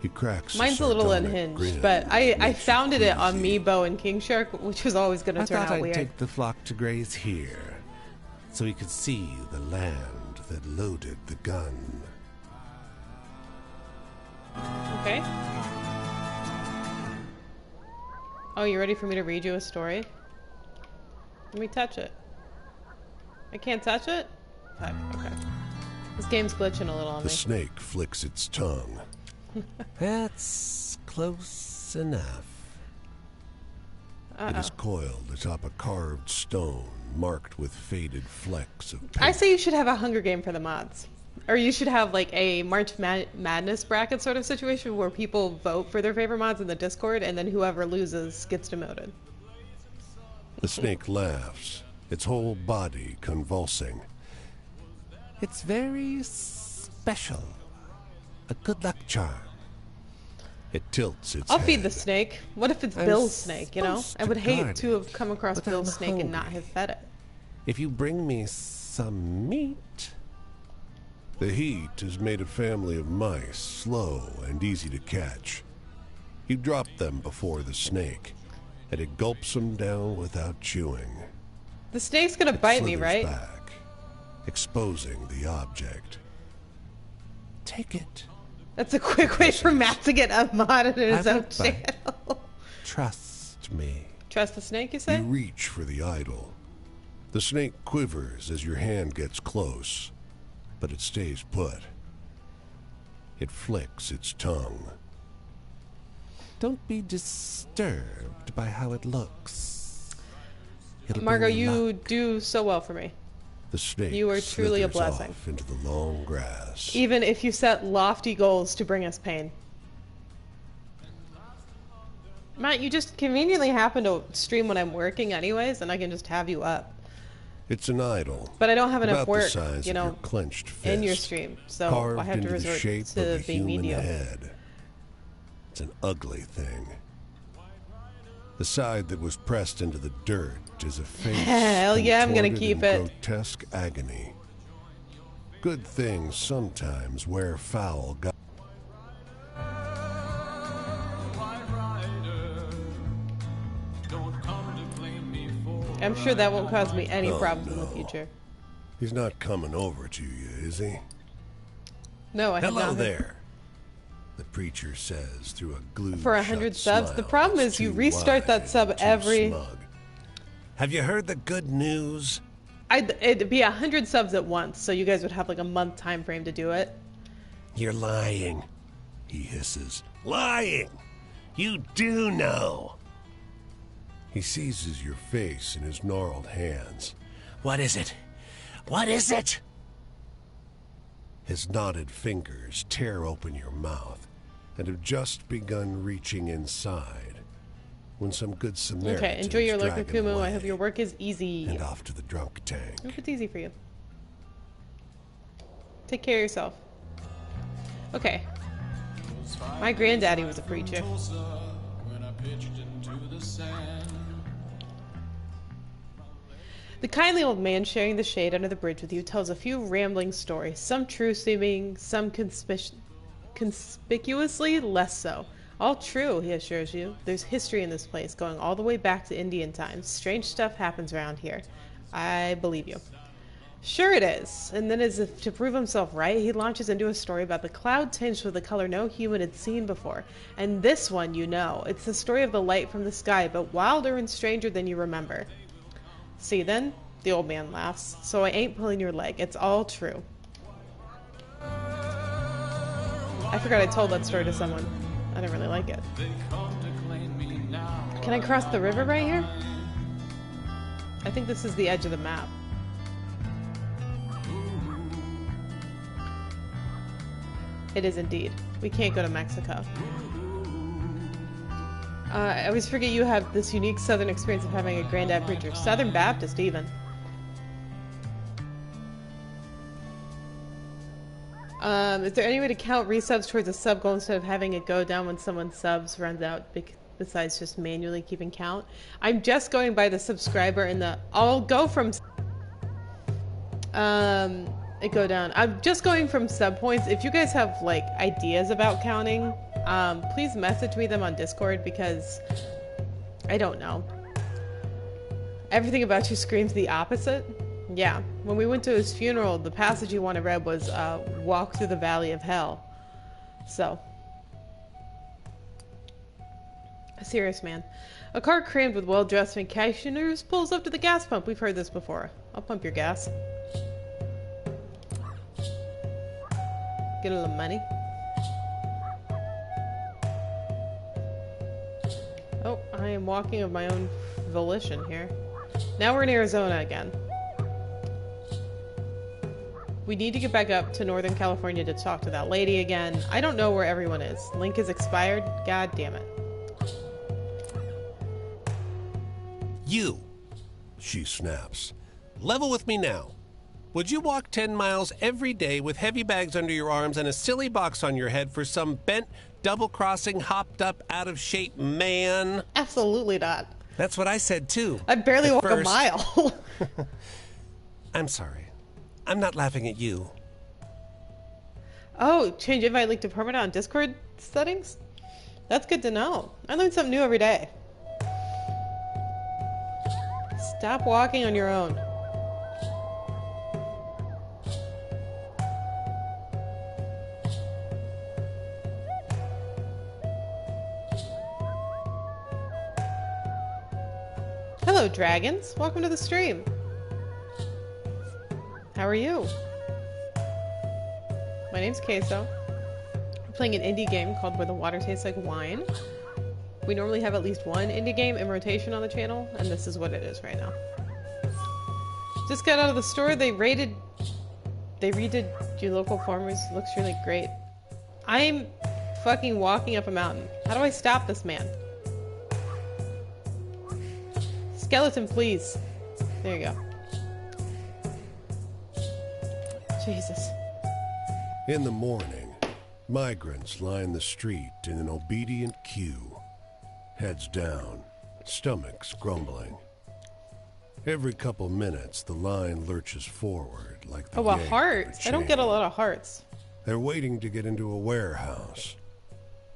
He cracks. Mine's a little sardonic unhinged, grin but that I makes you founded it on queasy. Meebo and King Shark, which was always going to I turn thought out I'd weird. take the flock to graze here, so we could see the land that loaded the gun. Okay. Oh, you ready for me to read you a story? Let me touch it. I can't touch it? Okay. This game's glitching a little on The me. snake flicks its tongue. That's close enough. It is coiled atop a carved stone marked with faded flecks of paint. I say you should have a Hunger Game for the mods. Or you should have like a March Madness bracket sort of situation where people vote for their favorite mods in the Discord and then whoever loses gets demoted. The snake laughs, its whole body convulsing. It's very special. A good luck charm. It tilts its I'll head. feed the snake. What if it's I'm Bill's snake, you know? supposed I to would hate guard to it, have come across but Bill's I'm snake and not hungry. have fed it. If you bring me some meat, The heat has made a family of mice slow and easy to catch. You drop them before the snake, and it gulps them down without chewing. The snake's gonna It bite me, slithers right? back, exposing the object. take it. That's a quick way for Matt to get unmodded in his I own won't bite. channel. Trust me. Trust the snake, you You say? reach for the idol. The snake quivers as your hand gets close, but it stays put. It flicks its tongue. Don't be disturbed by how it looks. It'll Margot, bring you luck. do so well for me. The snake You are truly a slithers blessing. off into the long grass. Even if you set lofty goals to bring us pain. Matt, you just conveniently happen to stream when I'm working anyways, and I can just have you up. It's an idol. But I don't have enough about work, the size you of know, your clenched fist, in your stream, so carved I have into to the resort shape to of a being human mediocre. head. It's an ugly thing. The side that was pressed into the dirt is a face Hell yeah, I'm gonna contorted keep in it. grotesque agony. Good things sometimes wear foul guts. I'm sure that won't cause me any Oh, problems in the no. future. He's not coming over to you, is he? No, I have Hello not. there, the preacher says through a glue. For 100 subs, the problem is you restart that sub every- Have you heard the good news? It'd be 100 subs at once, so you guys would have like a month time frame to do it. You're lying, he hisses. Lying! You do know! He seizes your face in his gnarled hands. What is it? What is it? His knotted fingers tear open your mouth and have just begun reaching inside when some good Samaritans Okay, enjoy your drag lurker, him Kumu. I away hope your work is easy. and off to the drunk tank. I hope it's easy for you. Take care of yourself. Okay. My granddaddy was a preacher. The kindly old man sharing the shade under the bridge with you tells a few rambling stories, some true seeming, some conspicuously less so. All true, he assures you. There's history in this place, going all the way back to Indian times. Strange stuff happens around here. I believe you. Sure it is. And then as if to prove himself right, he launches into a story about the cloud tinged with a color no human had seen before. And this one, you know. It's the story of the light from the sky, but wilder and stranger than you remember. See then? The old man laughs. So I ain't pulling your leg. It's all true. I forgot I told that story to someone. I didn't really like it. Can I cross the river right here? I think this is the edge of the map. It is indeed. We can't go to Mexico. I always forget you have this unique Southern experience of having a granddad preacher. Southern Baptist, even. Is there any way to count resubs towards a sub goal instead of having it go down when someone's subs runs out, besides just manually keeping count? I'm just going by the subscriber and the... I'll go from... it go down. I'm just going from sub points. If you guys have, like, ideas about counting, please message me them on Discord because I don't know. Everything about you screams the opposite. Yeah, when we went to his funeral, the passage he wanted read was walk through the valley of hell. So, a serious man. A car crammed with well-dressed vacationers pulls up to the gas pump. We've heard this before. I'll pump your gas. Get a little money. Oh, I am walking of my own volition here. Now we're in Arizona again. We need to get back up to Northern California to talk to that lady again. I don't know where everyone is. Link is expired. God damn it. You. She snaps. Level with me now. Would you walk 10 miles every day with heavy bags under your arms and a silly box on your head for some bent, double-crossing, hopped-up, out-of-shape man? Absolutely not. That's what I said, too. I barely At walk a first. mile. I'm sorry. I'm not laughing at you. Oh, change invite link to permanent on Discord settings? That's good to know. I learn something new every day. Stop walking on your own. Hello, dragons. Welcome to the stream. How are you? My name's Queso. We're playing an indie game called Where the Water Tastes Like Wine. We normally have at least one indie game in rotation on the channel, and this is what it is right now. Just got out of the store. They redid your local farmers. Looks really great. I'm fucking walking up a mountain. How do I stop this man? Skeleton, please. There you go. Jesus. In the morning, migrants line the street in an obedient queue. Heads down, stomachs grumbling. Every couple minutes, the line lurches forward like the Oh, a yank of heart. I don't get a chain. lot of hearts. They're waiting to get into a warehouse.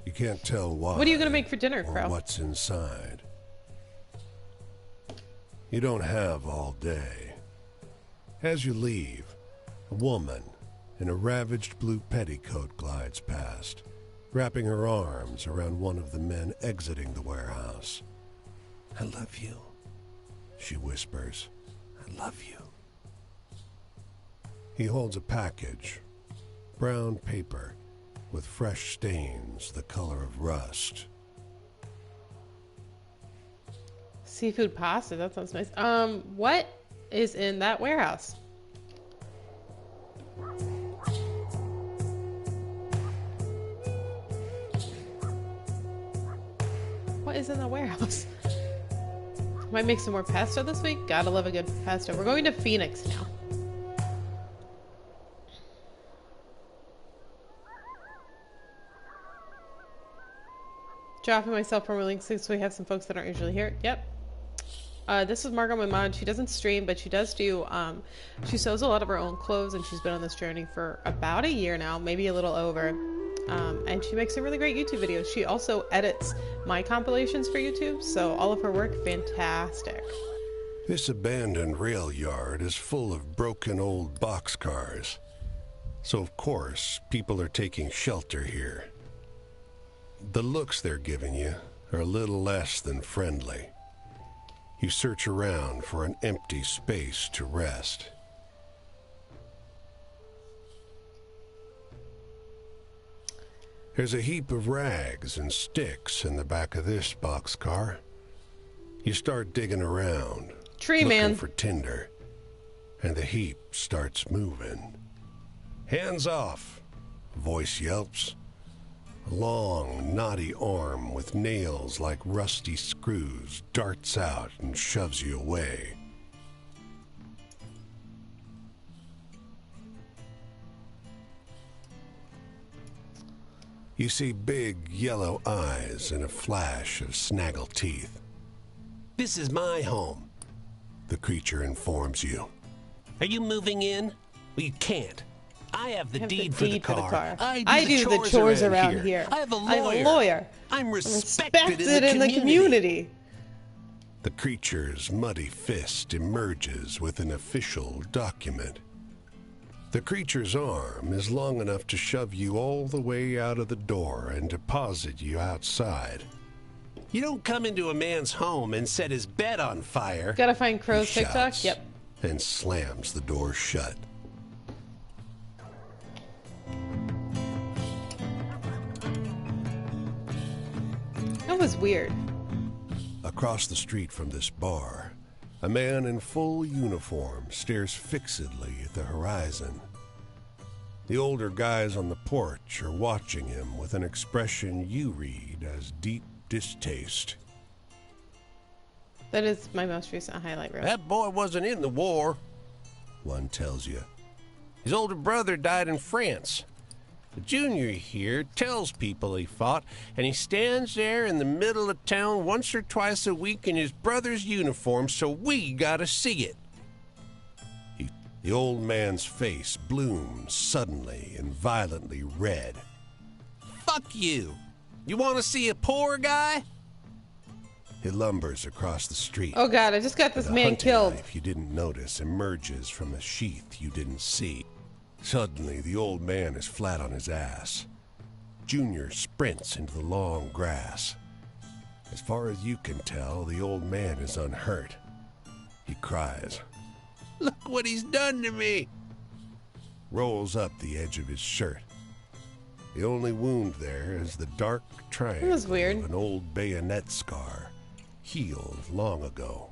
You can't tell why. What are you gonna make for dinner, or Crow? what's inside. You don't have all day. As you leave, a woman in a ravaged blue petticoat glides past, wrapping her arms around one of the men exiting the warehouse. I love you. She whispers. I love you. He holds a package, brown paper with fresh stains the color of rust. Seafood pasta, that sounds nice. What is in that warehouse? What is in the warehouse? Might make some more pesto this week. Gotta love a good pesto. We're going to Phoenix now. Dropping myself from link since we have some folks that aren't usually here. Yep. This is Margot, my mom. She doesn't stream, but she does do, she sews a lot of her own clothes, and she's been on this journey for about a year now, maybe a little over. And she makes some really great YouTube videos. She also edits my compilations for YouTube, so all of her work, fantastic. This abandoned rail yard is full of broken old boxcars. So of course, people are taking shelter here. The looks they're giving you are a little less than friendly. You search around for an empty space to rest. There's a heap of rags and sticks in the back of this boxcar. You start digging around, Tree looking man. for tinder, and the heap starts moving. Hands off, a voice yelps. A long, knotty arm with nails like rusty screws darts out and shoves you away. You see big yellow eyes and a flash of snaggle teeth. This is my home. The creature informs you. Are you moving in? Well, you can't. I have the I have deed for the car. I do the chores around here. I have a I'm lawyer. a lawyer. I'm I'm respected in the community. The creature's muddy fist emerges with an official document. The creature's arm is long enough to shove you all the way out of the door and deposit you outside. You don't come into a man's home and set his bed on fire. Gotta find Crow's He TikTok? shouts Yep. and slams the door shut. That was weird. Across the street from this bar, a man in full uniform stares fixedly at the horizon. The older guys on the porch are watching him with an expression you read as deep distaste. That is my most recent highlight reel. That boy wasn't in the war. One tells you. His older brother died in France. The junior here tells people he fought, and he stands there in the middle of town once or twice a week in his brother's uniform, so we gotta see it. The old man's face blooms suddenly and violently red. Fuck you. You want to see a poor guy? He lumbers across the street. Oh god, I just got this and a man hunting killed. knife you didn't notice emerges from a sheath you didn't see. Suddenly, the old man is flat on his ass. Junior sprints into the long grass. As far as you can tell, the old man is unhurt. He cries, Look what he's done to me. rolls up the edge of his shirt. The only wound there is the dark triangle was weird. of an old bayonet scar, healed long ago.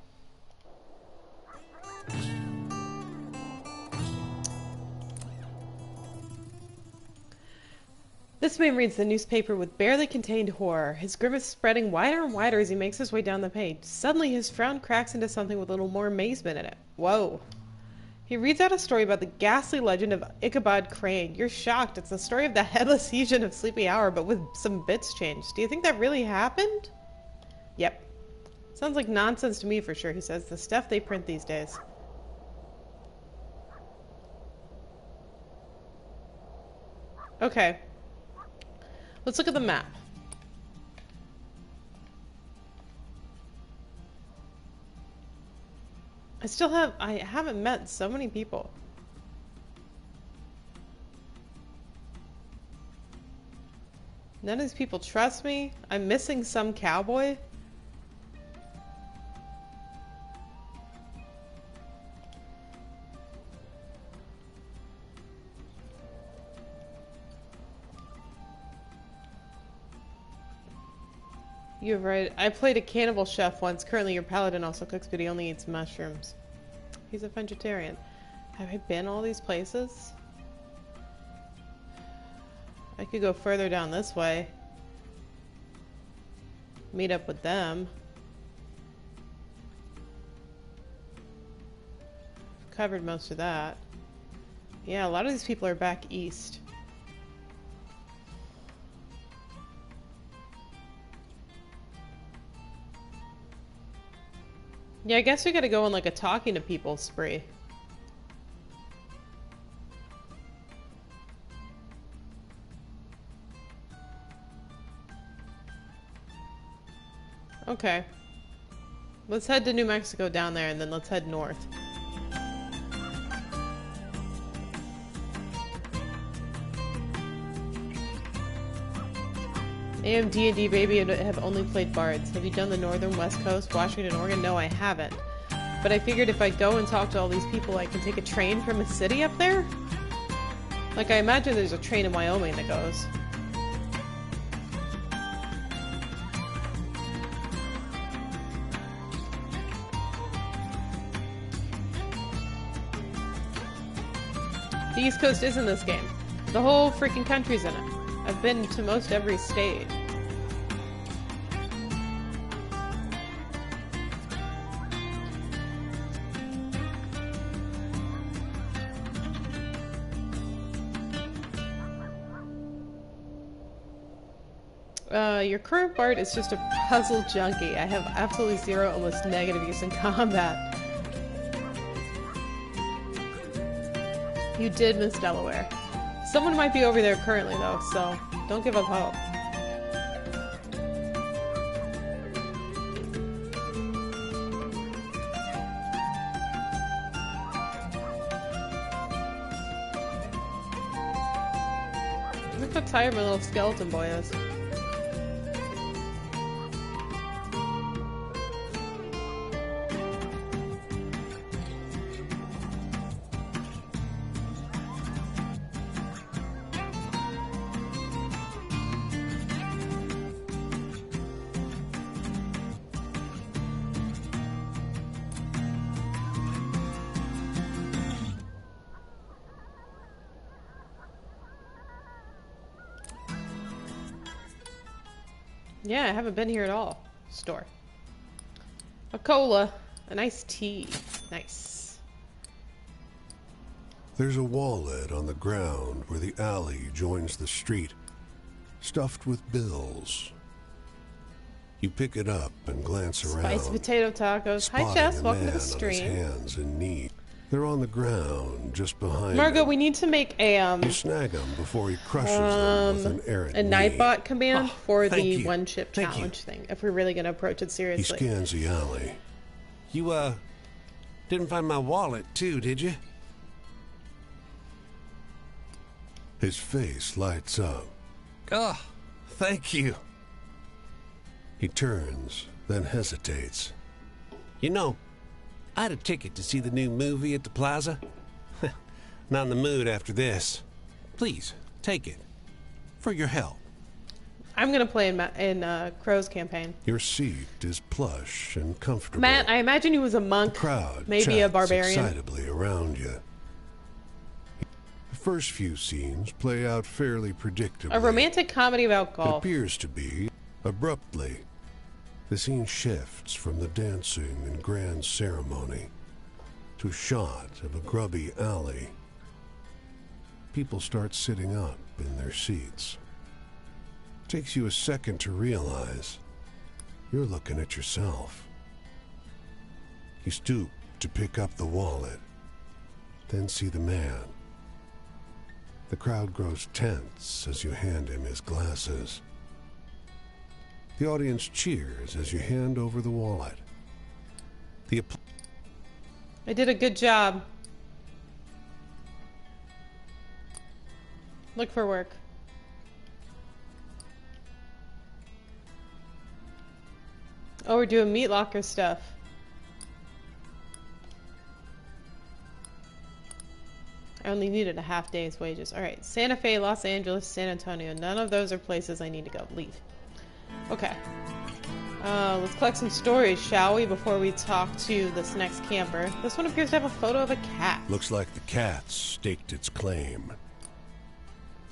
This man reads the newspaper with barely contained horror, his grimace spreading wider and wider as he makes his way down the page. Suddenly, his frown cracks into something with a little more amazement in it. Whoa. He reads out a story about the ghastly legend of Ichabod Crane. You're shocked. It's the story of the headless Hesian of Sleepy Hour, but with some bits changed. Do you think that really happened? Yep. Sounds like nonsense to me for sure, he says. The stuff they print these days. Okay. Let's look at the map. I haven't met so many people. None of these people trust me. I'm missing some cowboy. You're right. I played a cannibal chef once. Currently, your paladin also cooks, but he only eats mushrooms. He's a vegetarian. Have I been all these places? I could go further down this way. Meet up with them. Covered most of that. Yeah, a lot of these people are back east. Yeah, I guess we gotta go on like a talking to people spree. Okay. Let's head to New Mexico down there and then let's head north. AM D&D baby and have only played bards. Have you done the northern west coast, Washington, Oregon? No, I haven't. But I figured if I go and talk to all these people, I can take a train from a city up there? Like, I imagine there's a train in Wyoming that goes. The East Coast is in this game. The whole freaking country's in it. I've been to most every state. Your current bard is just a puzzle junkie. I have absolutely zero, almost negative use in combat. You did miss Delaware. Someone might be over there currently, though, so don't give up hope. Look how tired my little skeleton boy is. Yeah, I haven't been here at all. Store. A cola. A nice tea. Nice. There's a wallet on the ground where the alley joins the street, stuffed with bills. You pick it up and glance around. Spiced potato tacos. Hi, spotting Jess. a Welcome to man the on his stream. hands in need. They're on the ground just behind Margot, him. we need to make a You snag him before he crushes them with an errant knee. Nightbot command Oh, for thank the you. one chip Thank challenge thing. If we're really going to approach it He seriously. scans the alley. You, didn't find my wallet, too, did you? His face lights up. Oh, thank you. He turns, then hesitates. You know, I had a ticket to see the new movie at the plaza. Not in the mood after this. Please, take it. For your help. I'm going to play in Crow's campaign. Your seat is plush and comfortable. Matt, I imagine he was a monk. The crowd Maybe a chats barbarian. excitably around you. The first few scenes play out fairly predictably. A romantic comedy about It golf. appears to be. Abruptly, the scene shifts from the dancing and grand ceremony to a shot of a grubby alley. People start sitting up in their seats. Takes you a second to realize you're looking at yourself. You stoop to pick up the wallet, then see the man. The crowd grows tense as you hand him his glasses. The audience cheers as you hand over the wallet. I did a good job. Look for work. Oh, we're doing meat locker stuff. I only needed a half day's wages. Alright, Santa Fe, Los Angeles, San Antonio. None of those are places I need to go. Leave. Okay. Let's collect some stories, shall we, before we talk to this next camper. This one appears to have a photo of a cat. Looks like the cat staked its claim.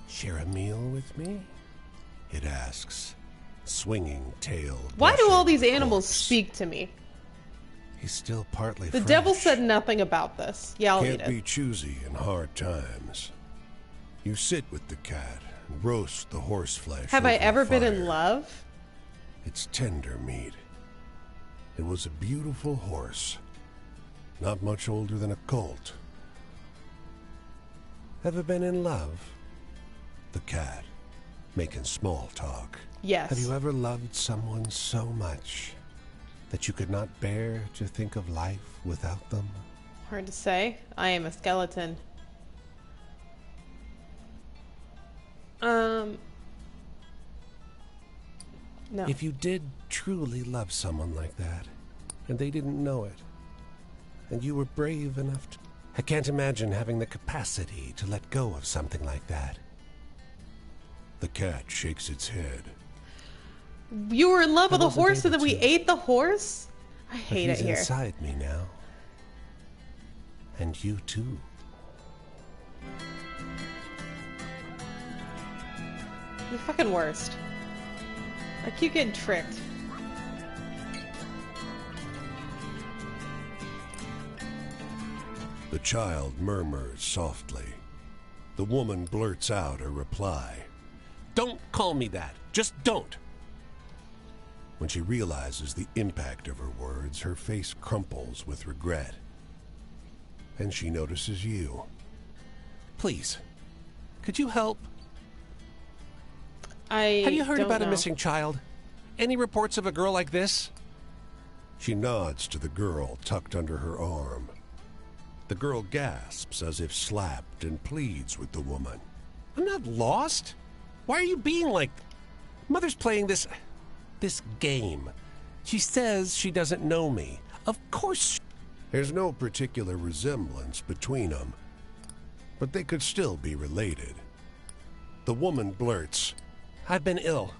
Share a meal with me? It asks, swinging tail. Why do all brushing these the animals corpse. speak to me? He's still partly The French. devil said nothing about this. Yeah, I'll Can't eat be it. choosy in hard times. You sit with the cat and roast the horse flesh. Have I over ever the been in fire. love? It's tender meat. It was a beautiful horse, not much older than a colt. Ever been in love? The cat, making small talk. Yes. Have you ever loved someone so much that you could not bear to think of life without them? Hard to say. I am a skeleton. No. If you did truly love someone like that, and they didn't know it, and you were brave enough to... I can't imagine having the capacity to let go of something like that. The cat shakes its head. You were in love with a wasn't horse and then able we to. ate the horse? I But hate it he's here. inside me now. And you too. You're fucking worst. I keep getting tricked. The child murmurs softly. The woman blurts out a reply. Don't call me that. Just don't. When she realizes the impact of her words, her face crumples with regret. And she notices you. Please. Could you help? Have you heard about a missing child? Any reports of a girl like this? She nods to the girl tucked under her arm. The girl gasps as if slapped and pleads with the woman. I'm not lost. Why are you being like... Mother's playing this game. She says she doesn't know me. Of course. There's no particular resemblance between them, but they could still be related. The woman blurts, I've been ill,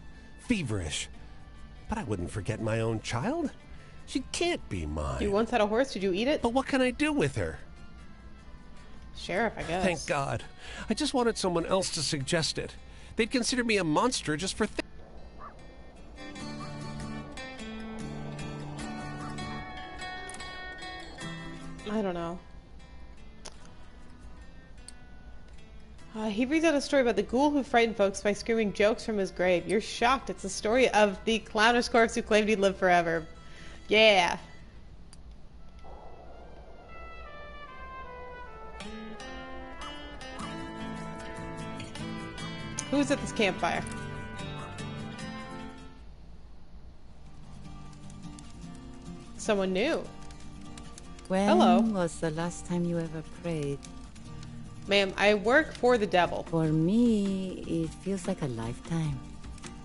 feverish, but I wouldn't forget my own child. She can't be mine. You once had a horse. Did you eat it? But what can I do with her? Sheriff, I guess. Thank God. I just wanted someone else to suggest it. They'd consider me a monster just for I don't know. He reads out a story about the ghoul who frightened folks by screaming jokes from his grave. You're shocked. It's a story of the clownish corpse who claimed he'd live forever. Yeah. Who's at this campfire? Someone new. When Hello. was the last time you ever prayed? Ma'am, I work for the devil. For me, it feels like a lifetime.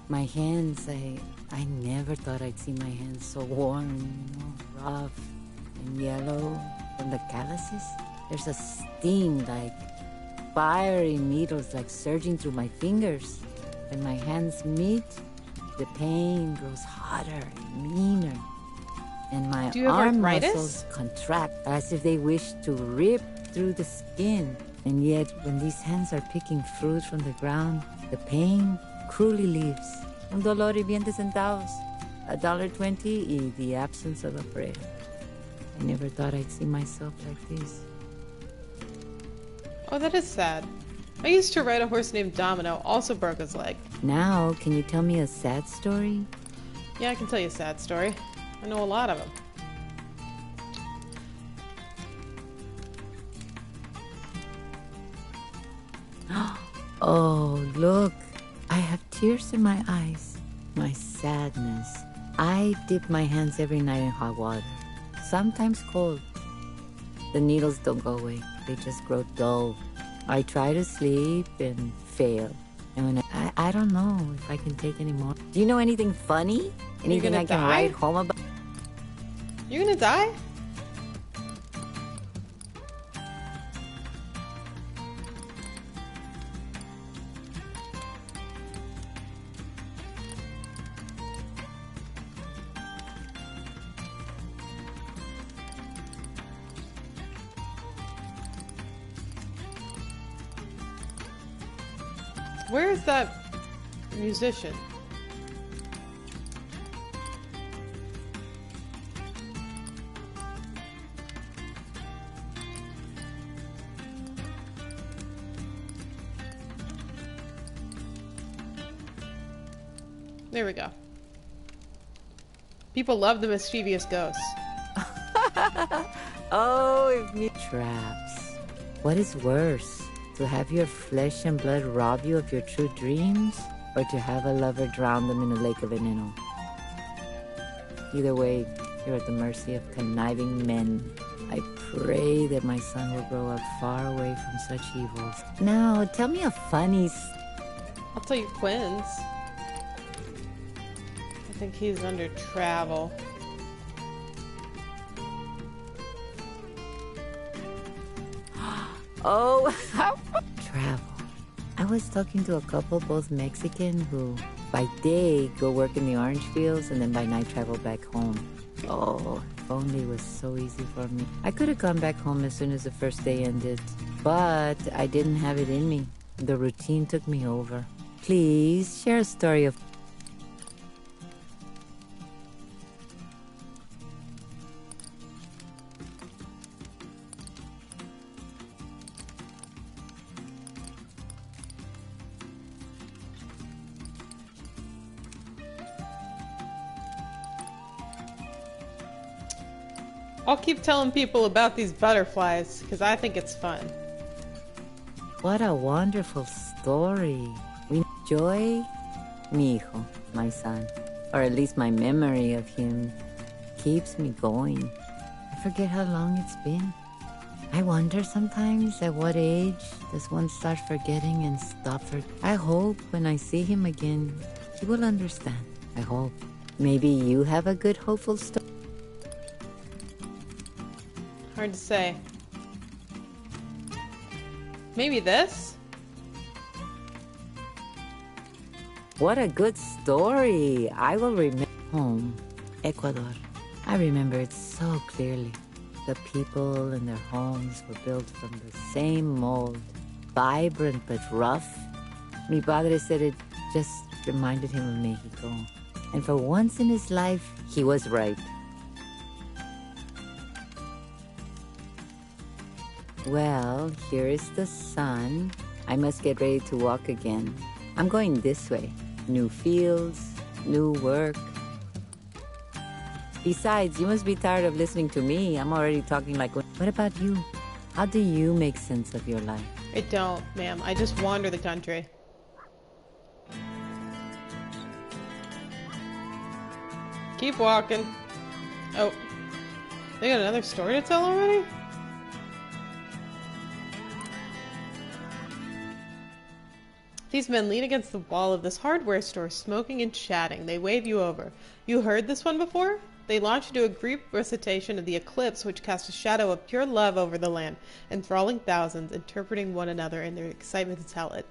My hands, I never thought I'd see my hands so worn, rough and yellow from the calluses. There's a sting like fiery needles like surging through my fingers. When my hands meet, the pain grows hotter and meaner. And my Do you have arm arthritis? muscles contract as if they wish to rip through the skin. And yet, when these hands are picking fruit from the ground, the pain cruelly leaves. Un dolor y 20 centavos. $1.20 y the absence of a prayer. I never thought I'd see myself like this. Oh, that is sad. I used to ride a horse named Domino, also broke his leg. Now, can you tell me a sad story? Yeah, I can tell you a sad story. I know a lot of them. Oh, look. I have tears in my eyes. My sadness. I dip my hands every night in hot water. Sometimes cold. The needles don't go away. They just grow dull. I try to sleep and fail. And when I don't know if I can take any more. Do you know anything funny? Anything gonna I can die? write home about? You're gonna die? Where is that musician? There we go. People love the mischievous ghosts. Oh, if me traps. What is worse? To have your flesh and blood rob you of your true dreams? Or to have a lover drown them in a lake of veneno? Either way, you're at the mercy of conniving men. I pray that my son will grow up far away from such evils. Now, tell me a funny... I'll tell you Quinn's. I think he's under travel. Oh, travel. I was talking to a couple, both Mexican, who by day go work in the orange fields and then by night travel back home. Oh, if only it was so easy for me. I could have gone back home as soon as the first day ended, but I didn't have it in me. The routine took me over. Please share a story of... I'll keep telling people about these butterflies, because I think it's fun. What a wonderful story. We enjoy mi hijo, my son, or at least my memory of him keeps me going. I forget how long it's been. I wonder sometimes at what age does one start forgetting and stop I hope when I see him again, he will understand. I hope. Maybe you have a good, hopeful story. Hard to say. Maybe this? What a good story. I will remember home, Ecuador. I remember it so clearly. The people and their homes were built from the same mold, vibrant but rough. Mi padre said it just reminded him of Mexico. And for once in his life, he was right. Well, here is the sun. I must get ready to walk again. I'm going this way. New fields, new work. Besides, you must be tired of listening to me. I'm already talking like... What about you? How do you make sense of your life? I don't, ma'am. I just wander the country. Keep walking. Oh. They got another story to tell already? These men lean against the wall of this hardware store, smoking and chatting. They wave you over. You heard this one before? They launch into a brief recitation of the eclipse, which casts a shadow of pure love over the land, enthralling thousands, interpreting one another in their excitement to tell it.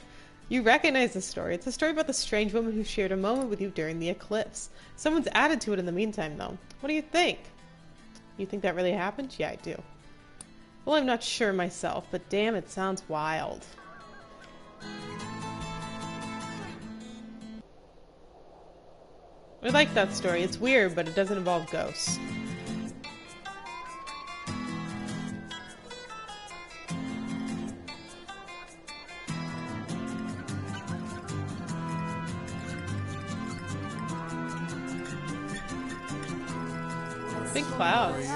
You recognize the story. It's a story about the strange woman who shared a moment with you during the eclipse. Someone's added to it in the meantime, though. What do you think? You think that really happened? Yeah, I do. Well, I'm not sure myself, but damn, it sounds wild. I like that story. It's weird, but it doesn't involve ghosts. Big clouds.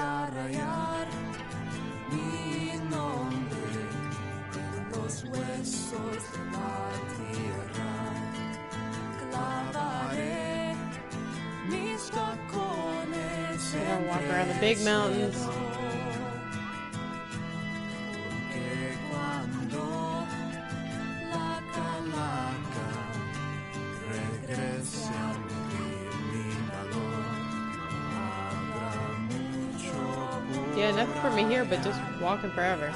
We're gonna walk around the big mountains. Yeah, nothing for me here, but just walking forever.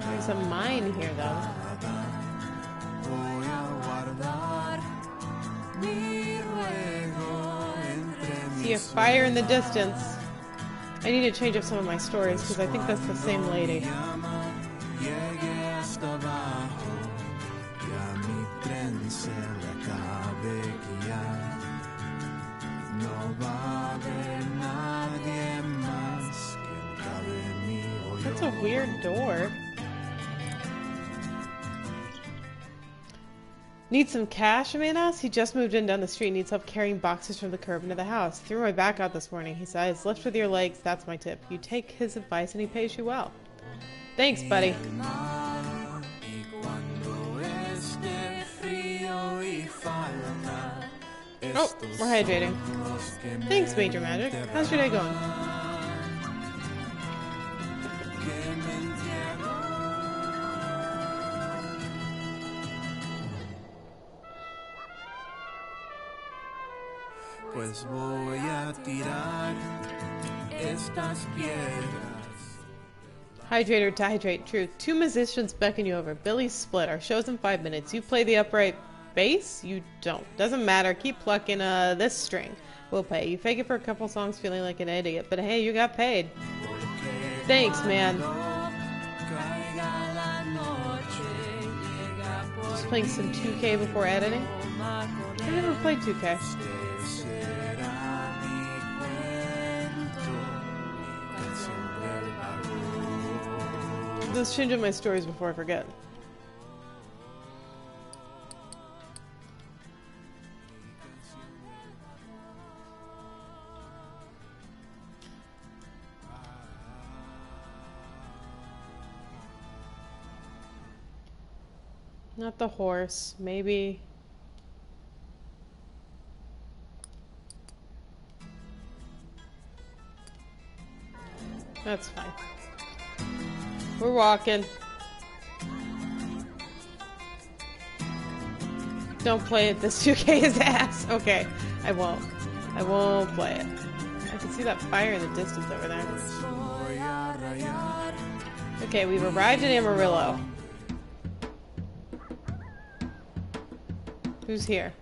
There's a mine here, though. See a fire in the distance. I need to change up some of my stories because I think that's the same lady. That's a weird door. Need some cash, Manos? He just moved in down the street, needs help carrying boxes from the curb into the house. Threw my back out this morning, he says. Lift with your legs, that's my tip. You take his advice and he pays you well. Thanks, buddy. Oh, we're hydrating. Thanks, Major Magic. How's your day going? Pues voy a tirar estas piedras. Hydrate or dehydrate, true. Two musicians beckon you over. Billy's split. Our show's in 5 minutes. You play the upright bass? You don't. Doesn't matter. Keep plucking this string. We'll pay. You fake it for a couple songs feeling like an idiot, but hey, you got paid. Thanks, man. Just playing some 2K before editing. I never played 2K. Let's change up my stories before I forget. Not the horse. Maybe... That's fine. We're walking. Don't play it. This 2K is ass. Okay, I won't. I won't play it. I can see that fire in the distance over there. Okay, we've arrived in Amarillo. Who's here?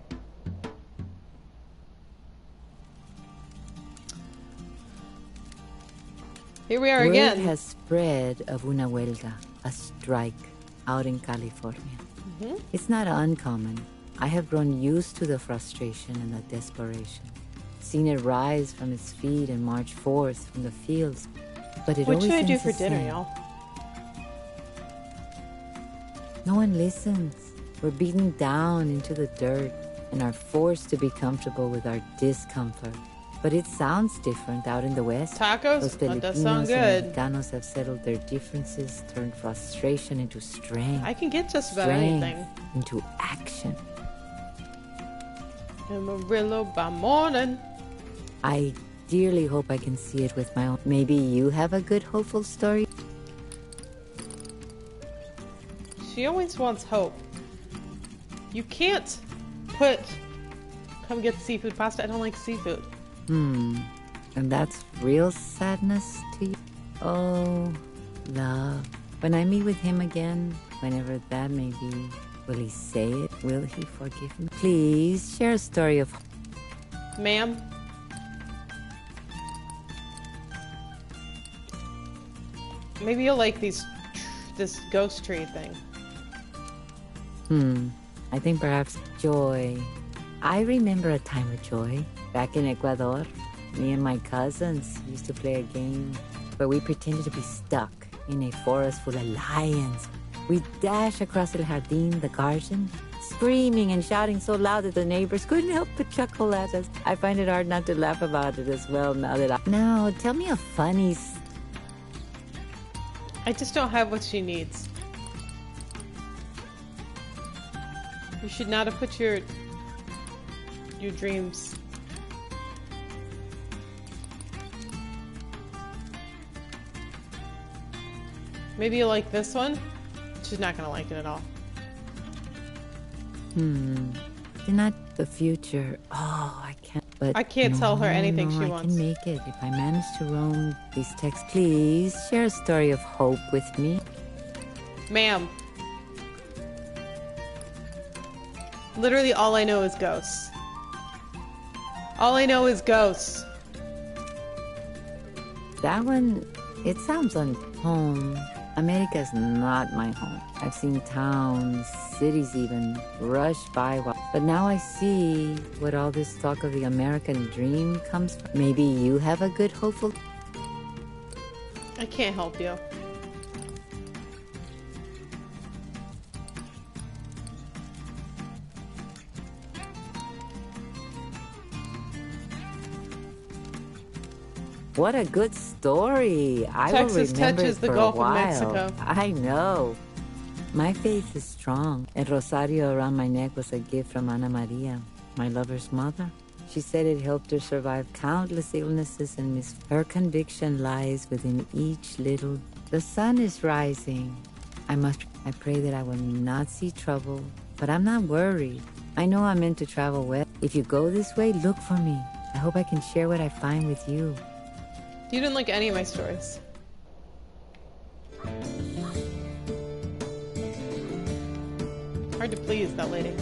Here we are again. Word has spread of una huelga, a strike, out in California. It's not uncommon. I have grown used to the frustration and the desperation. Seen it rise from its feet and march forth from the fields, but it What always should I do ends for the dinner, same. y'all? No one listens. We're beaten down into the dirt and are forced to be comfortable with our discomfort. But it sounds different out in the West. Tacos? Los That does sound Filipinos and good. Mexicanos have settled their differences, turned frustration into strength. I can get just about strength anything. into action. Amarillo by morning. I dearly hope I can see it with my own. Maybe you have a good, hopeful story? She always wants hope. You can't put come get seafood pasta. I don't like seafood. And that's real sadness to you? Oh, love. When I meet with him again, whenever that may be, will he say it? Will he forgive me? Please share a story of... Ma'am? Maybe you'll like this ghost tree thing. I think perhaps joy. I remember a time of joy. Back in Ecuador, me and my cousins used to play a game where we pretended to be stuck in a forest full of lions. We'd dash across El Jardín, the garden, screaming and shouting so loud that the neighbors couldn't help but chuckle at us. I find it hard not to laugh about it as well now that Now, tell me a funny... I just don't have what she needs. You should not have put your dreams. Maybe you like this one? She's not gonna like it at all. They're not the future. Oh, I can't. But I can't tell her anything she I wants. can make it if I manage to roam these texts. Please share a story of hope with me. Ma'am. Literally all I know is ghosts. All I know is ghosts. That one, it sounds like home. America's not my home. I've seen towns, cities even, rush by. But now I see what all this talk of the American dream comes from. Maybe you have a good, hopeful... I can't help you. What a good story. I will Texas remember touches it the for Gulf a of while. Mexico. I know. My faith is strong. A rosario around my neck was a gift from Ana Maria, my lover's mother. She said it helped her survive countless illnesses and her conviction lies within each little... The sun is rising. I pray that I will not see trouble, but I'm not worried. I know I'm meant to travel west. If you go this way, look for me. I hope I can share what I find with you. You didn't like any of my stories. Hard to please that lady.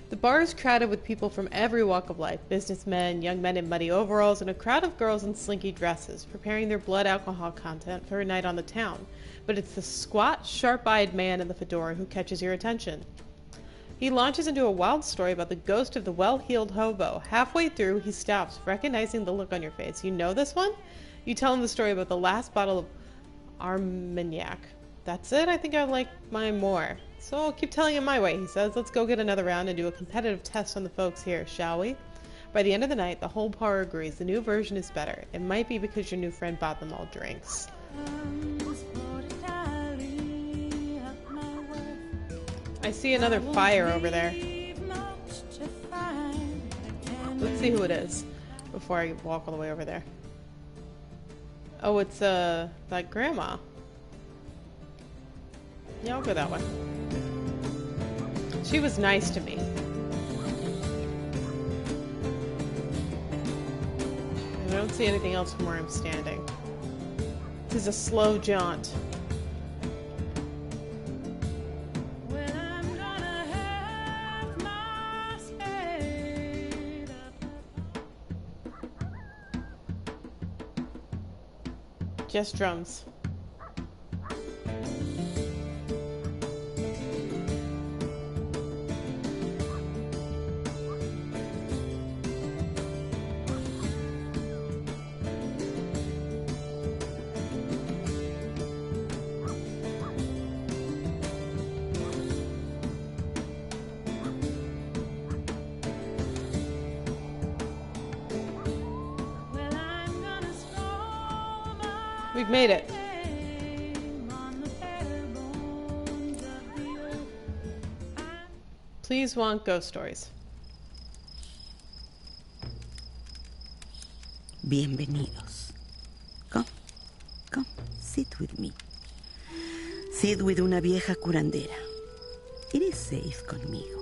The bar is crowded with people from every walk of life. Businessmen, young men in muddy overalls, and a crowd of girls in slinky dresses, preparing their blood alcohol content for a night on the town. But it's the squat, sharp-eyed man in the fedora who catches your attention. He launches into a wild story about the ghost of the well-heeled hobo. Halfway through, he stops, recognizing the look on your face. You know this one? You tell him the story about the last bottle of Armagnac. That's it? I think I like mine more. So I'll keep telling him my way, he says. Let's go get another round and do a competitive test on the folks here, shall we? By the end of the night, the whole bar agrees the new version is better. It might be because your new friend bought them all drinks. I see another fire over there. Let's see who it is before I walk all the way over there. Oh, it's that grandma. Yeah, I'll go that way. She was nice to me. I don't see anything else from where I'm standing. This is a slow jaunt. Just drums. We've made it. Please want ghost stories. Bienvenidos. Come, sit with me. Sit with una vieja curandera. It is safe conmigo.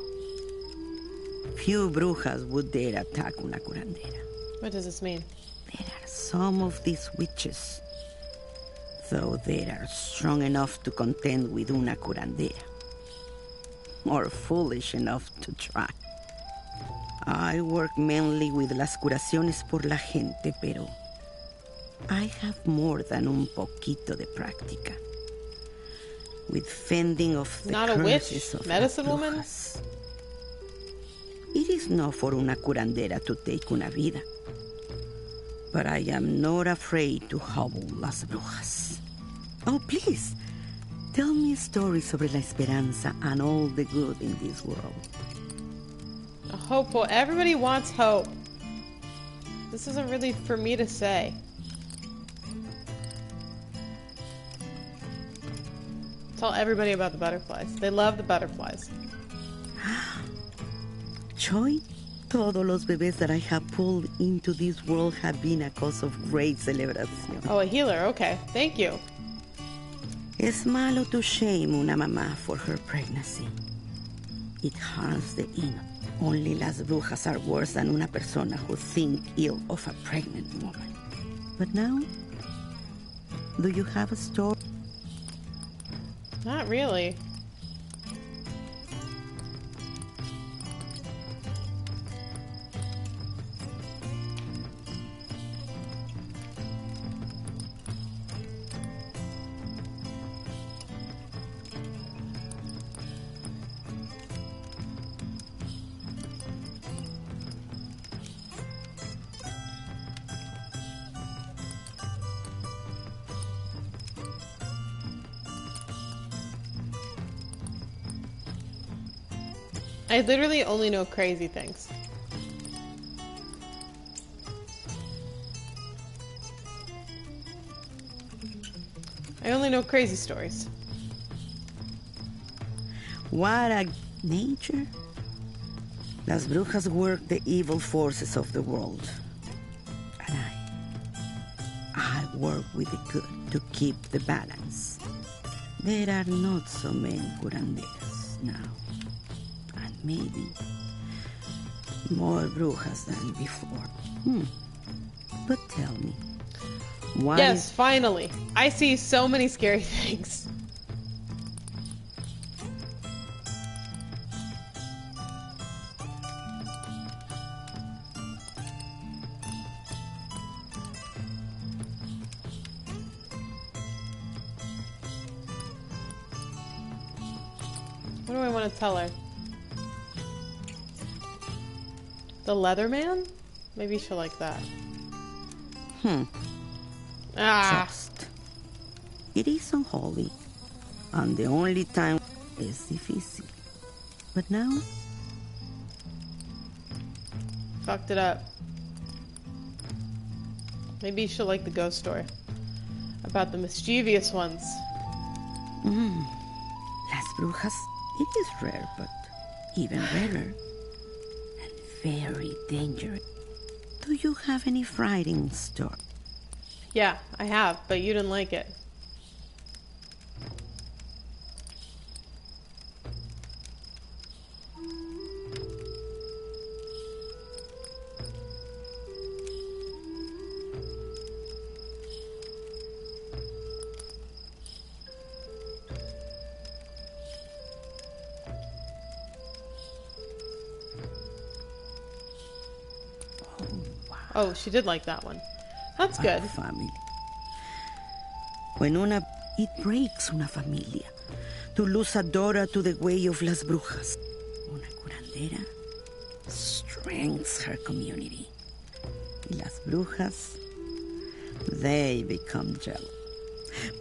Few brujas would dare attack una curandera. What does this mean? There are some of these witches, though they are strong enough to contend with una curandera, or foolish enough to try. I work mainly with las curaciones por la gente, pero I have more than un poquito de práctica. With fending off the Not a witch, curses of medicine las woman? brujas. It is not for una curandera to take una vida, but I am not afraid to hobble las brujas. Oh, please, tell me a story sobre la esperanza and all the good in this world. A hopeful. Everybody wants hope. This isn't really for me to say. Tell everybody about the butterflies. They love the butterflies. Choi, todos los bebés that I have pulled into this world have been a cause of great celebración. Oh, a healer. Okay. Thank you. Es malo to shame una mamá for her pregnancy. It harms the innocent. Only las brujas are worse than una persona who think ill of a pregnant woman. But now, do you have a story? Not really. I literally only know crazy things. I only know crazy stories. What a nature. Las brujas work the evil forces of the world. And I work with the good to keep the balance. There are not so many curanderas now. Maybe more brujas than before. But tell me, why? Yes, finally. I see so many scary things. What do I want to tell her? The Leatherman? Maybe she'll like that. Trust. It is unholy, and the only time is difícil. But now, Fucked it up. Maybe she'll like the ghost story. About the mischievous ones. las brujas It is rare, but even rarer. And very dangerous. Do you have any frightening story? Yeah, I have, but you didn't like it. Oh, she did like that one. That's good. Family. It breaks una familia. To lose a daughter to the way of las brujas. Una curandera strengthens her community. Y las brujas, they become jealous.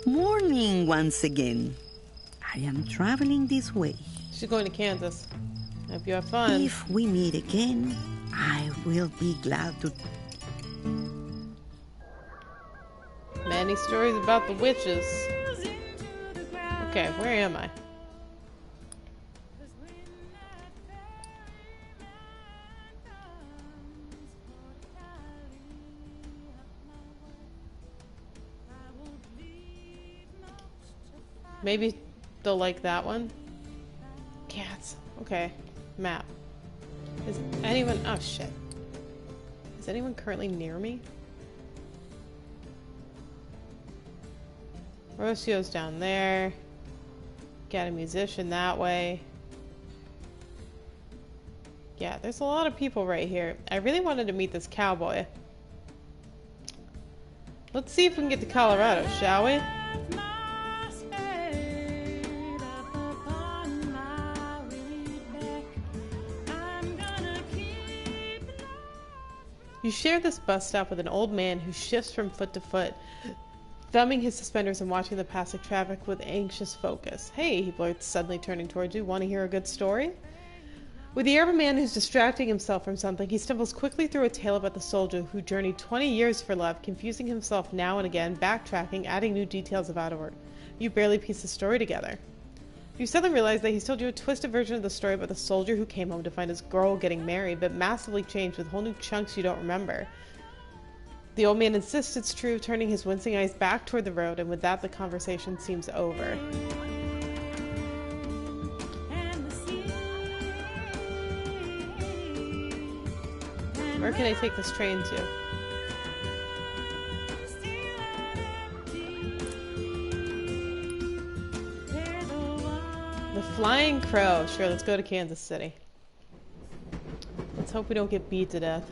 Morning once again. I am traveling this way. She's going to Kansas. Hope you have fun. If we meet again, I will be glad to. Many stories about the witches. Okay, where am I? Maybe they'll like that one. Cats. Okay. Map. Is anyone... Oh, shit. Is anyone currently near me? Rocio's down there. Got a musician that way. Yeah, there's a lot of people right here. I really wanted to meet this cowboy. Let's see if we can get to Colorado, shall we? You share this bus stop with an old man who shifts from foot to foot, thumbing his suspenders and watching the passing traffic with anxious focus. Hey, he blurts, suddenly turning towards you. Want to hear a good story? With the air of a man who's distracting himself from something, he stumbles quickly through a tale about the soldier who journeyed 20 years for love, confusing himself now and again, backtracking, adding new details about it. You barely piece the story together. You suddenly realize that he's told you a twisted version of the story about the soldier who came home to find his girl getting married, but massively changed with whole new chunks you don't remember. The old man insists it's true, turning his wincing eyes back toward the road, and with that the conversation seems over. Where can I take this train to? The Flying Crow. Sure, let's go to Kansas City. Let's hope we don't get beat to death.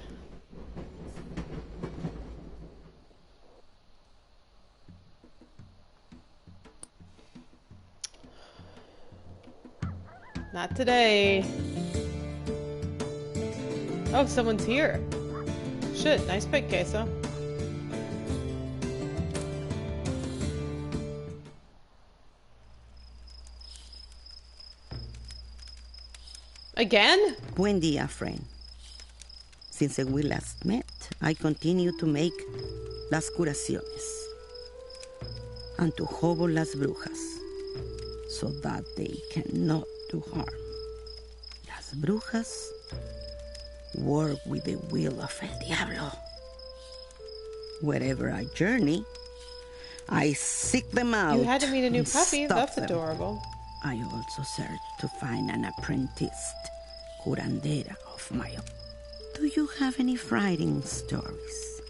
Not today. Oh, someone's here. Shit, nice pick, Queso. Again? Buen día, friend. Since we last met, I continue to make las curaciones and to hobo las brujas so that they cannot do harm. Las brujas work with the will of el diablo. Wherever I journey, I seek them out. You had to meet a new puppy. That's them. adorable. I also search to find an apprenticed curandera of my own. Do you have any frightening stories?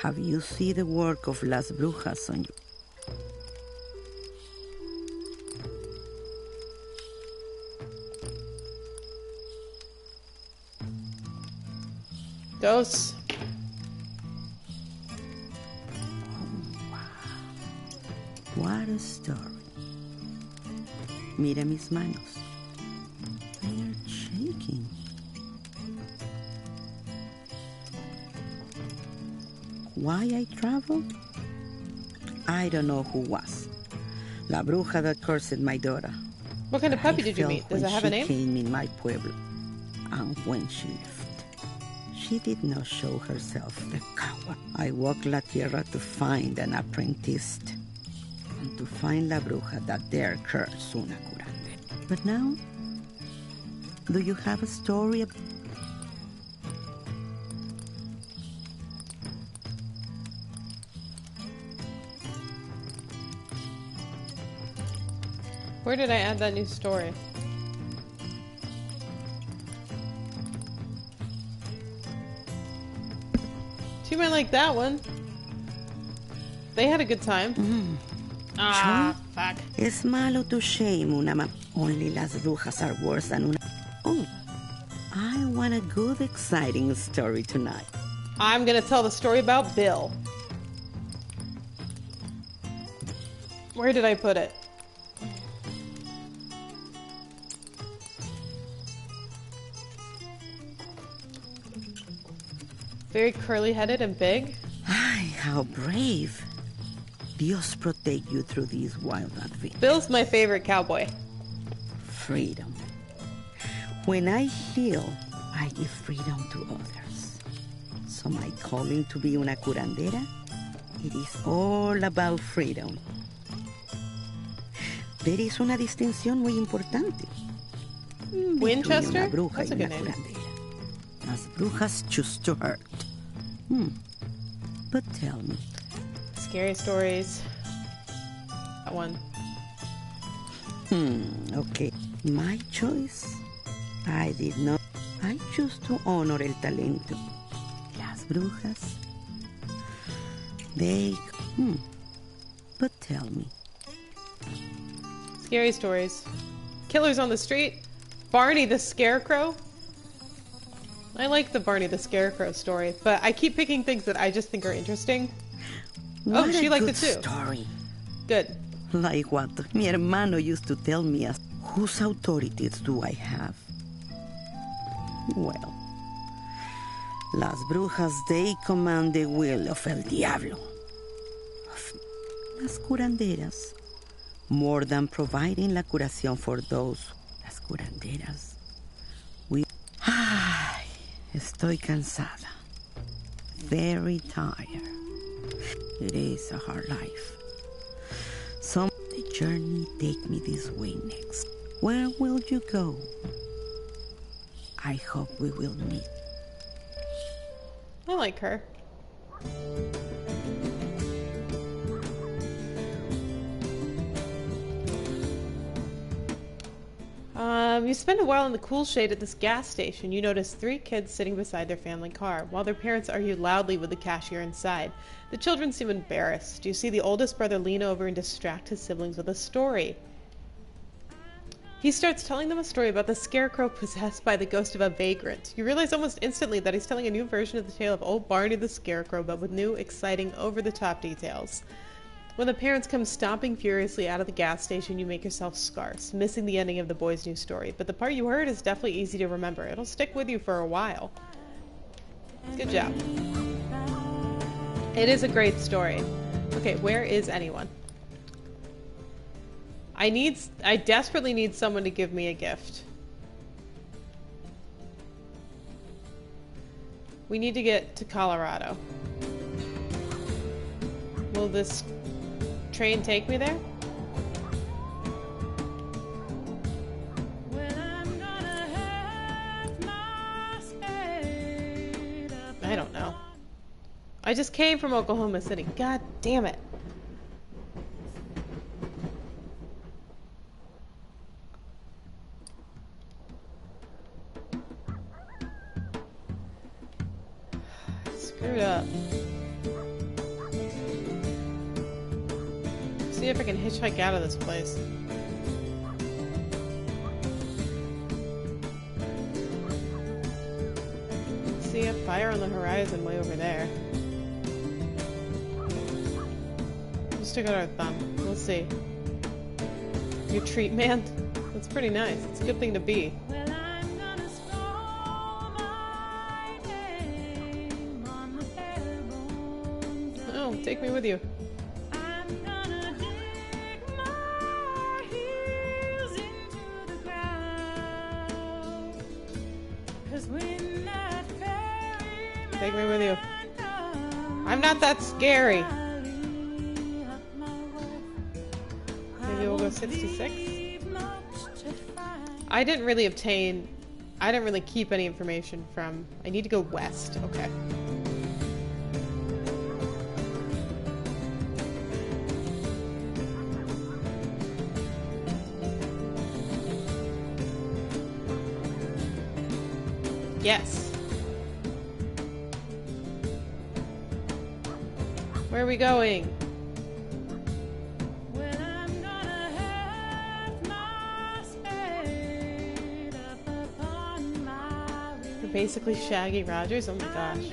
Have you seen the work of las brujas on you? Ghosts. Oh, wow. What a story. Mira mis manos. They are shaking. Why I traveled? I don't know who was. La bruja that cursed my daughter. What kind of puppy did you felt meet? Does it when have a she name? came in my pueblo. And when she left, she did not show herself the coward. I walked la tierra to find an apprentice and to find la bruja that dare curse una curandera. But now, do you have a story? Where did I add that new story? She might like that one. They had a good time. Ah, fuck. Es malo to shame una Only las brujas are worse than una. Oh, I want a good, exciting story tonight. I'm gonna tell the story about Bill. Where did I put it? Very curly-headed and big. Ay, how brave. Dios protect you through these wild adventures. Bill's my favorite cowboy. Freedom. When I heal, I give freedom to others. So my calling to be una curandera, it is all about freedom. There is una distinción muy importante. Winchester? Una bruja That's a y good una name. curandera. Las brujas choose to hurt. But tell me. Scary stories. That one. Okay. My choice. I did not. I choose to honor el talento. Las brujas. They. But tell me. Scary stories. Killers on the street. Barney the Scarecrow. I like the Barney the Scarecrow story, but I keep picking things that I just think are interesting. What she a liked good it too. Story. Good. Like what mi hermano used to tell me. Whose authorities do I have? Well, las brujas, they command the will of el diablo. Las curanderas, more than providing la curación for those, las curanderas, we... Ay, estoy cansada. Very tired. It is a hard life. Some the journey take me this way next. Where will you go? I hope we will meet. I like her. You spend a while in the cool shade at this gas station. You notice 3 kids sitting beside their family car, while their parents argue loudly with the cashier inside. The children seem embarrassed. You see the oldest brother lean over and distract his siblings with a story. He starts telling them a story about the scarecrow possessed by the ghost of a vagrant. You realize almost instantly that he's telling a new version of the tale of old Barney the Scarecrow, but with new, exciting, over-the-top details. When the parents come stomping furiously out of the gas station, you make yourself scarce, missing the ending of the boy's new story. But the part you heard is definitely easy to remember. It'll stick with you for a while. Good job. It is a great story. Okay, where is anyone? I desperately need someone to give me a gift. We need to get to Colorado. Will this train take me there? I don't know. I just came from Oklahoma City. God damn it. Screwed up. See if I can hitchhike out of this place. See a fire on the horizon way over there. Just stick out our thumb. We'll see. Your treat man? That's pretty nice. It's a good thing to be. Oh, take me with you. Take me with you. I'm not that scary. Maybe we'll go 66? I didn't really keep any information from... I need to go west. Okay. Yes. Where are we going? We're basically Shaggy Rogers? Oh my gosh.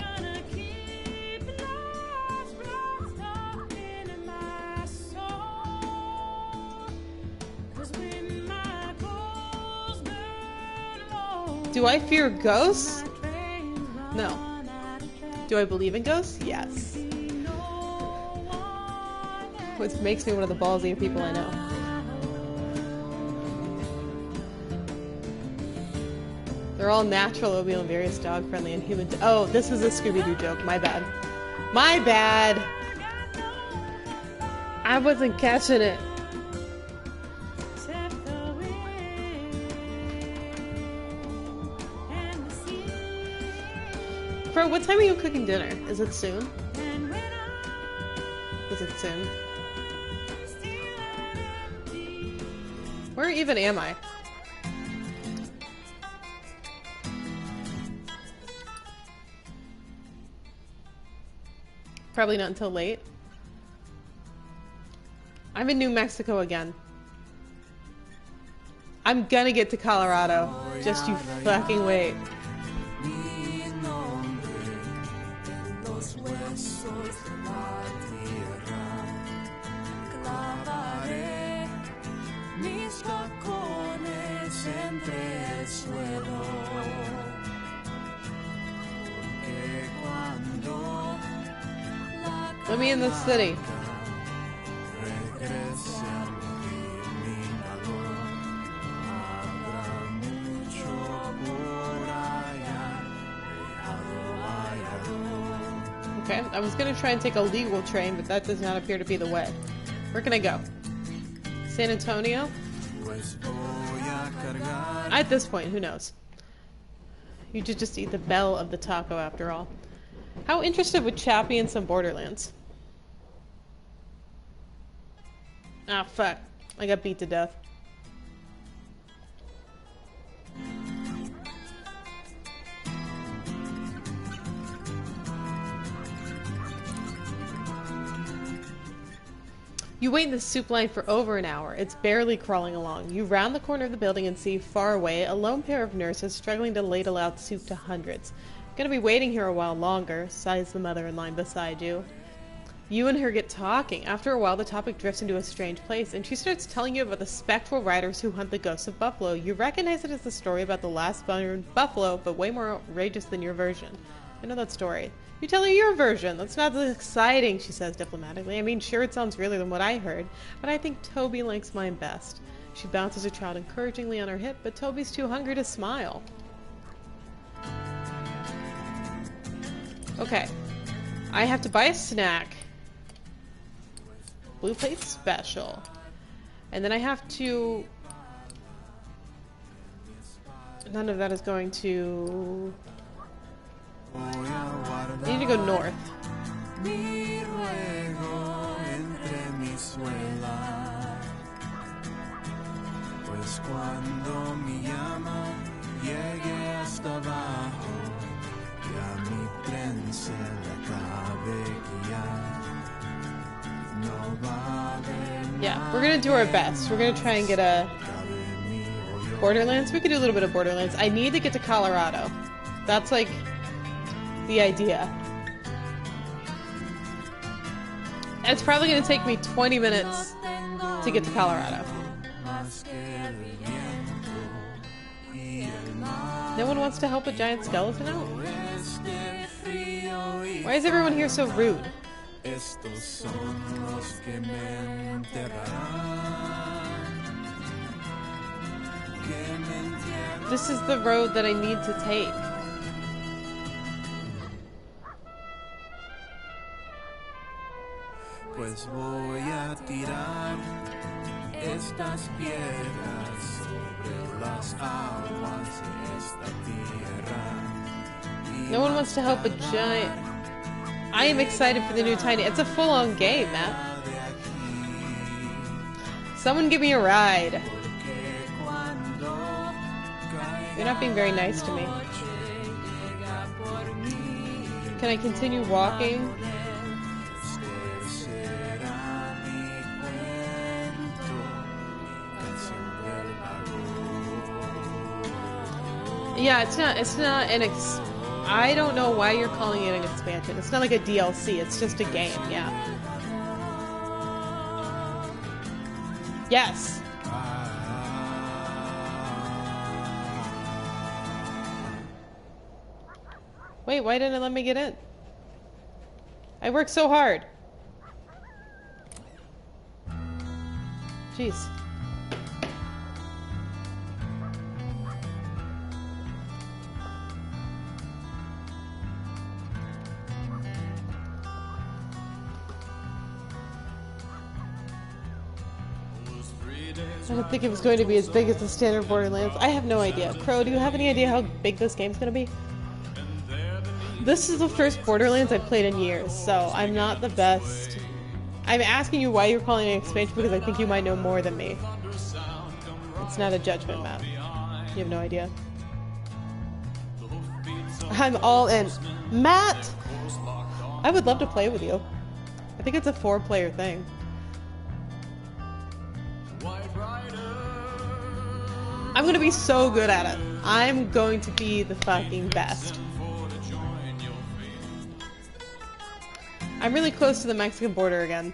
Do I fear ghosts? No. Do I believe in ghosts? Yes. Which makes me one of the ballsier people I know. They're all natural, oatmeal, and various dog-friendly and human... Oh, this is a Scooby-Doo joke. My bad. My bad! I wasn't catching it. Bro, what time are you cooking dinner? Is it soon? Is it soon? Where even am I? Probably not until late. I'm in New Mexico again. I'm gonna get to Colorado. Just you fucking wait. Let me in the city. Okay, I was gonna try and take a legal train, but that does not appear to be the way. Where can I go? San Antonio? At this point, who knows? You should just eat the bell of the taco after all. How interested would Chappie in some Borderlands? Ah, fuck. I got beat to death. You wait in the soup line for over an hour. It's barely crawling along. You round the corner of the building and see, far away, a lone pair of nurses struggling to ladle out soup to hundreds. Gonna be waiting here a while longer, sighs the mother in line beside you. You and her get talking. After a while, the topic drifts into a strange place, and she starts telling you about the spectral riders who hunt the ghosts of Buffalo. You recognize it as the story about the last burned buffalo, but way more outrageous than your version. I know that story. You tell her your version. That's not as exciting, she says diplomatically. I mean, sure, it sounds realer than what I heard, but I think Toby likes mine best. She bounces her child encouragingly on her hip, but Toby's too hungry to smile. Okay. I have to buy a snack. Blue plate special. And then I have to... None of that is going to... I need to go north. Yeah, we're gonna do our best. We're gonna try and get a Borderlands. We could do a little bit of Borderlands. I need to get to Colorado. That's like the idea. It's probably gonna take me 20 minutes to get to Colorado. No one wants to help a giant skeleton out? Why is everyone here so rude? This is the road that I need to take. estas piedras sobre las aguas de esta tierra. No one wants to help a giant. I am excited for the new Tiny. It's a full-on game, Matt. Someone give me a ride. You're not being very nice to me. Can I continue walking? Yeah, it's not an I don't know why you're calling it an expansion. It's not like a DLC, it's just a game, yeah. Yes. Wait, why didn't it let me get in? I worked so hard. Jeez. I didn't think it was going to be as big as the standard Borderlands. I have no idea. Crow, do you have any idea how big this game's going to be? This is the first Borderlands I've played in years, so I'm not the best. I'm asking you why you're calling it an expansion because I think you might know more than me. It's not a judgment, Matt. You have no idea. I'm all in. Matt! I would love to play with you. I think it's a 4-player thing. I'm gonna be so good at it. I'm going to be the fucking best. I'm really close to the Mexican border again.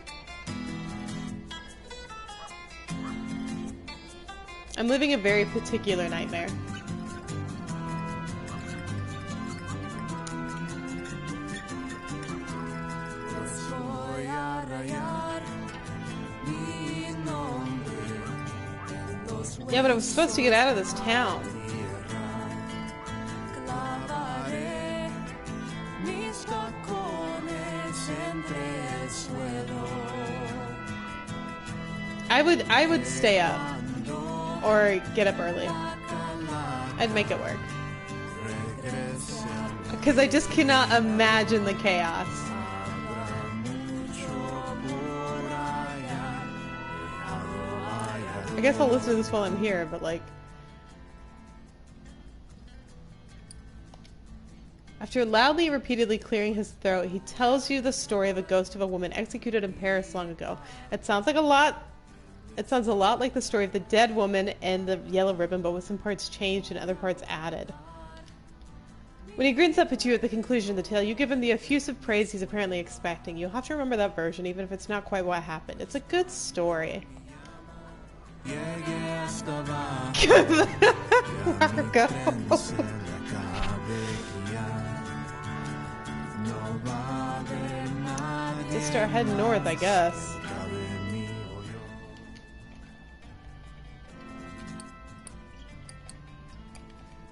I'm living a very particular nightmare. Yeah, but I was supposed to get out of this town. I would stay up or get up early. I'd make it work. Because I just cannot imagine the chaos. I guess I'll listen to this while I'm here, but like... After loudly and repeatedly clearing his throat, he tells you the story of a ghost of a woman executed in Paris long ago. It sounds a lot like the story of the dead woman and the yellow ribbon, but with some parts changed and other parts added. When he grins up at you at the conclusion of the tale, you give him the effusive praise he's apparently expecting. You'll have to remember that version, even if it's not quite what happened. It's a good story. Marco. Just start heading north, I guess.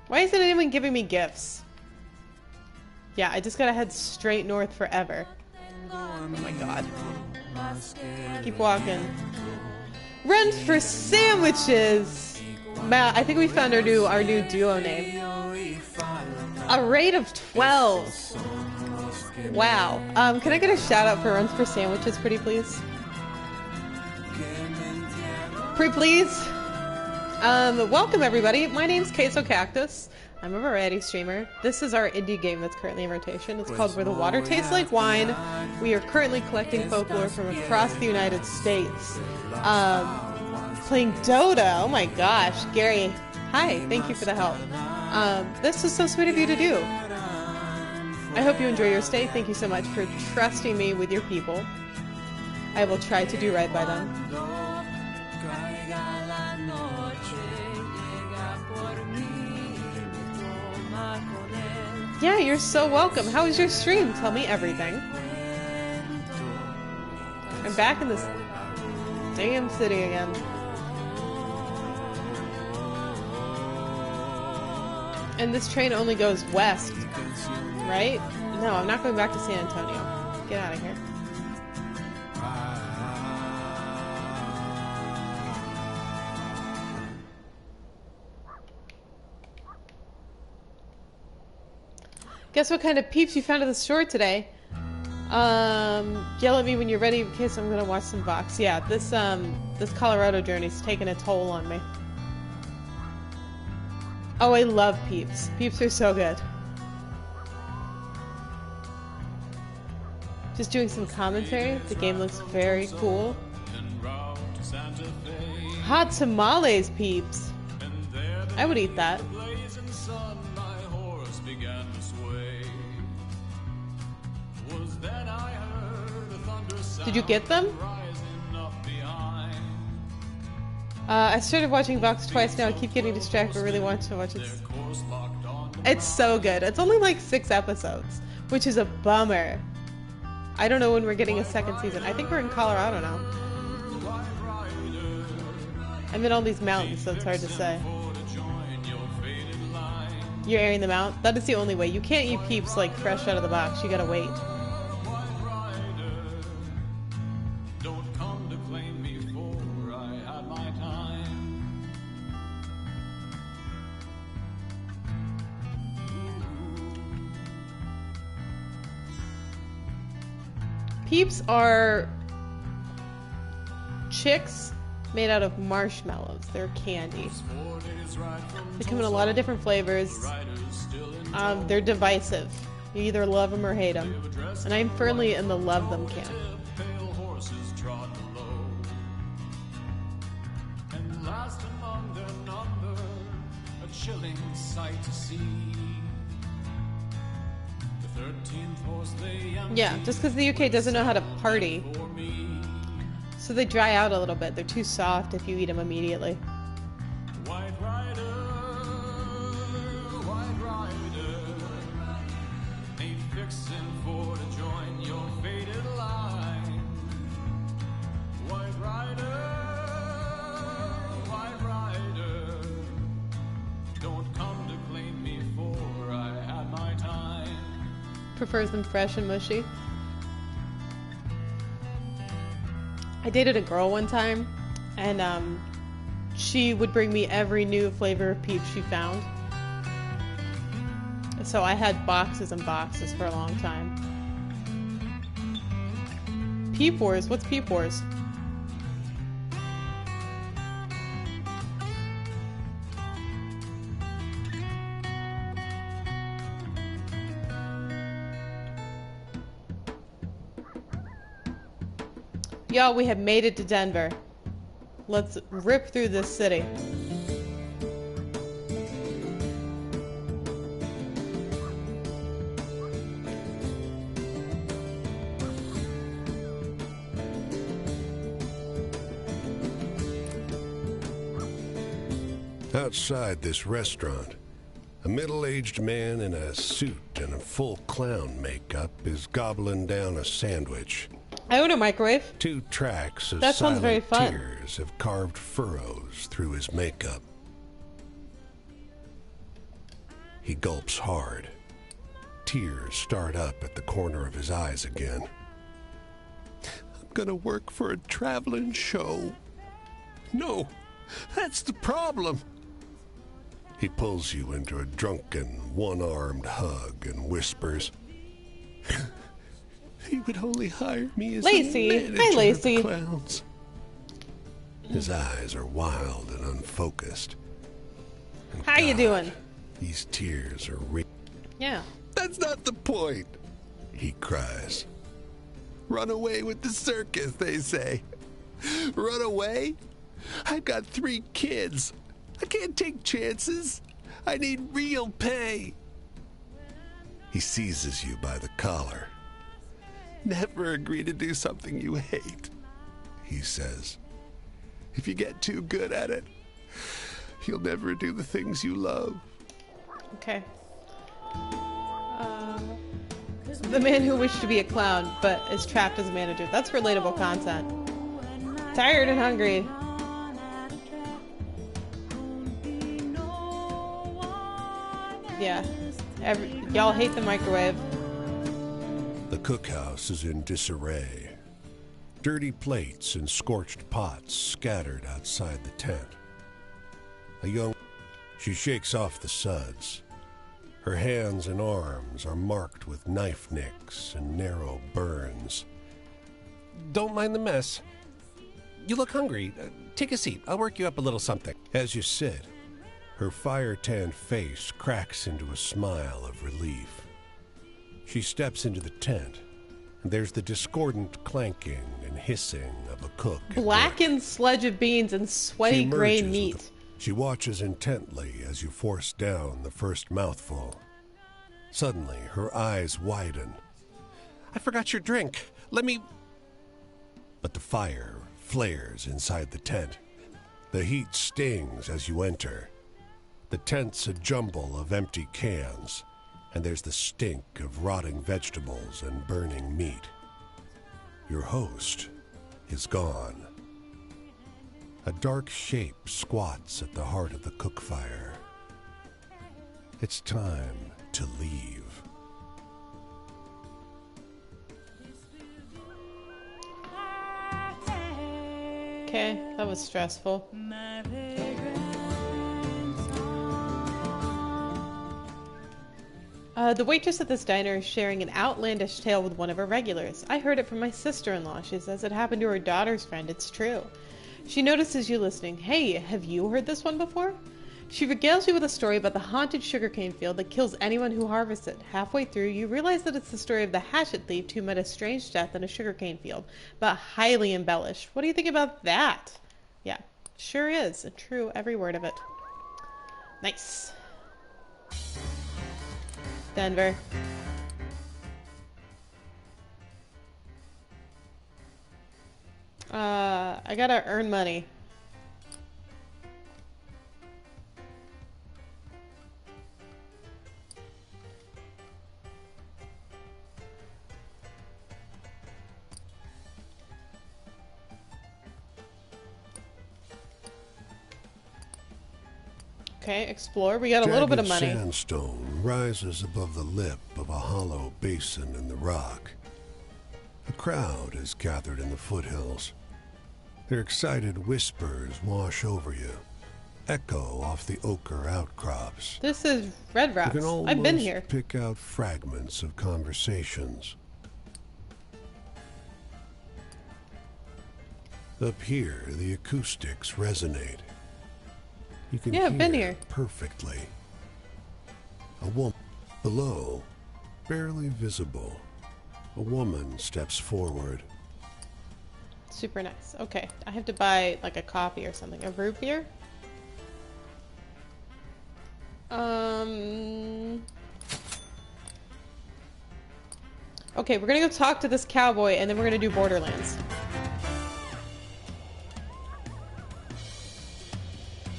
Why isn't anyone giving me gifts? Yeah, I just gotta head straight north forever. Oh my god. Keep walking. Run for sandwiches! Matt, I think we found our new duo name. A rate of 12. Wow. Can I get a shout out for Runs for Sandwiches, pretty please? Pretty please? Welcome everybody. My name's Queso Cactus. I'm a variety streamer. This is our indie game that's currently in rotation. It's called Where the Water Tastes Like Wine. We are currently collecting folklore from across the United States. Playing Dota. Oh my gosh. Gary, hi. Thank you for the help. This is so sweet of you to do. I hope you enjoy your stay. Thank you so much for trusting me with your people. I will try to do right by them. Yeah, you're so welcome. How was your stream? Tell me everything. I'm back in this damn city again. And this train only goes west, right? No, I'm not going back to San Antonio. Get out of here. Guess what kind of peeps you found at the store today? Yell at me when you're ready in case I'm gonna watch some Vox. Yeah, this Colorado journey's taking a toll on me. Oh, I love peeps. Peeps are so good. Just doing some commentary. The game looks very cool. Hot tamales, peeps. I would eat that. Did you get them? I started watching Vox twice now. I keep getting distracted. I really want to watch it. It's so good. It's only like 6 episodes, which is a bummer. I don't know when we're getting a second season. I think we're in Colorado now. I'm in all these mountains, so it's hard to say. You're airing them out? That is the only way. You can't eat peeps like fresh out of the box. You gotta wait. Peeps are chicks made out of marshmallows. They're candy. They come in a lot of different flavors. They're divisive. You either love them or hate them. And I'm firmly in the love them camp. Yeah, just because the UK doesn't know how to party. So they dry out a little bit. They're too soft if you eat them immediately. White Rider, ain't fixing for to join your faded line. White Rider, don't come to claim me for I had my time. Prefers them fresh and mushy. I dated a girl one time, and she would bring me every new flavor of peeps she found. So I had boxes and boxes for a long time. Peep Wars? What's Peep Wars? Y'all, we have made it to Denver. Let's rip through this city. Outside this restaurant, a middle-aged man in a suit and a full clown makeup is gobbling down a sandwich. I own a microwave. 2 tracks of That sounds very silent fun. tears have carved furrows through his makeup. He gulps hard. Tears start up at the corner of his eyes again. I'm gonna work for a traveling show. No, that's the problem. He pulls you into a drunken, one-armed hug and whispers, he would only hire me as Lacey. the manager Hi, Lacey. of clowns. His eyes are wild and unfocused. And How you doing? These tears are real. Yeah. That's not the point, he cries. Run away with the circus, they say. Run away? I've got 3 kids. I can't take chances. I need real pay. He seizes you by the collar. Never agree to do something you hate, he says. If you get too good at it, you'll never do the things you love. Okay. The man who wished to be a clown, but is trapped as a manager. That's relatable content. Tired and hungry. Yeah. Y'all hate the microwave. The cookhouse is in disarray. Dirty plates and scorched pots scattered outside the tent. She shakes off the suds. Her hands and arms are marked with knife nicks and narrow burns. Don't mind the mess. You look hungry. Take a seat. I'll work you up a little something. As you sit, her fire-tanned face cracks into a smile of relief. She steps into the tent, and there's the discordant clanking and hissing of a cook. Blackened sledge of beans and sweaty gray meat. She watches intently as you force down the first mouthful. Suddenly, her eyes widen. I forgot your drink. Let me... But the fire flares inside the tent. The heat stings as you enter. The tent's a jumble of empty cans, and there's the stink of rotting vegetables and burning meat. Your host is gone. A dark shape squats at the heart of the cook fire. It's time to leave. Okay, that was stressful. The waitress at this diner is sharing an outlandish tale with one of her regulars. I heard it from my sister-in-law. She says it happened to her daughter's friend. It's true. She notices you listening. Hey, have you heard this one before? She regales you with a story about the haunted sugarcane field that kills anyone who harvests it. Halfway through, you realize that it's the story of the hatchet thief who met a strange death in a sugarcane field, but highly embellished. What do you think about that? Yeah, sure is. True, every word of it. Nice. Denver. I gotta earn money. Okay, explore. We got a little bit of money. Jagged sandstone rises above the lip of a hollow basin in the rock. A crowd is gathered in the foothills. Their excited whispers wash over you, echo off the ochre outcrops. This is Red Rocks. You can almost I've been here. pick out fragments of conversations. Up here, the acoustics resonate. You can I've been hear here perfectly. A woman below, barely visible. A woman steps forward. Super nice. Okay, I have to buy like a coffee or something. A root beer? Okay, we're gonna go talk to this cowboy and then we're gonna do Borderlands.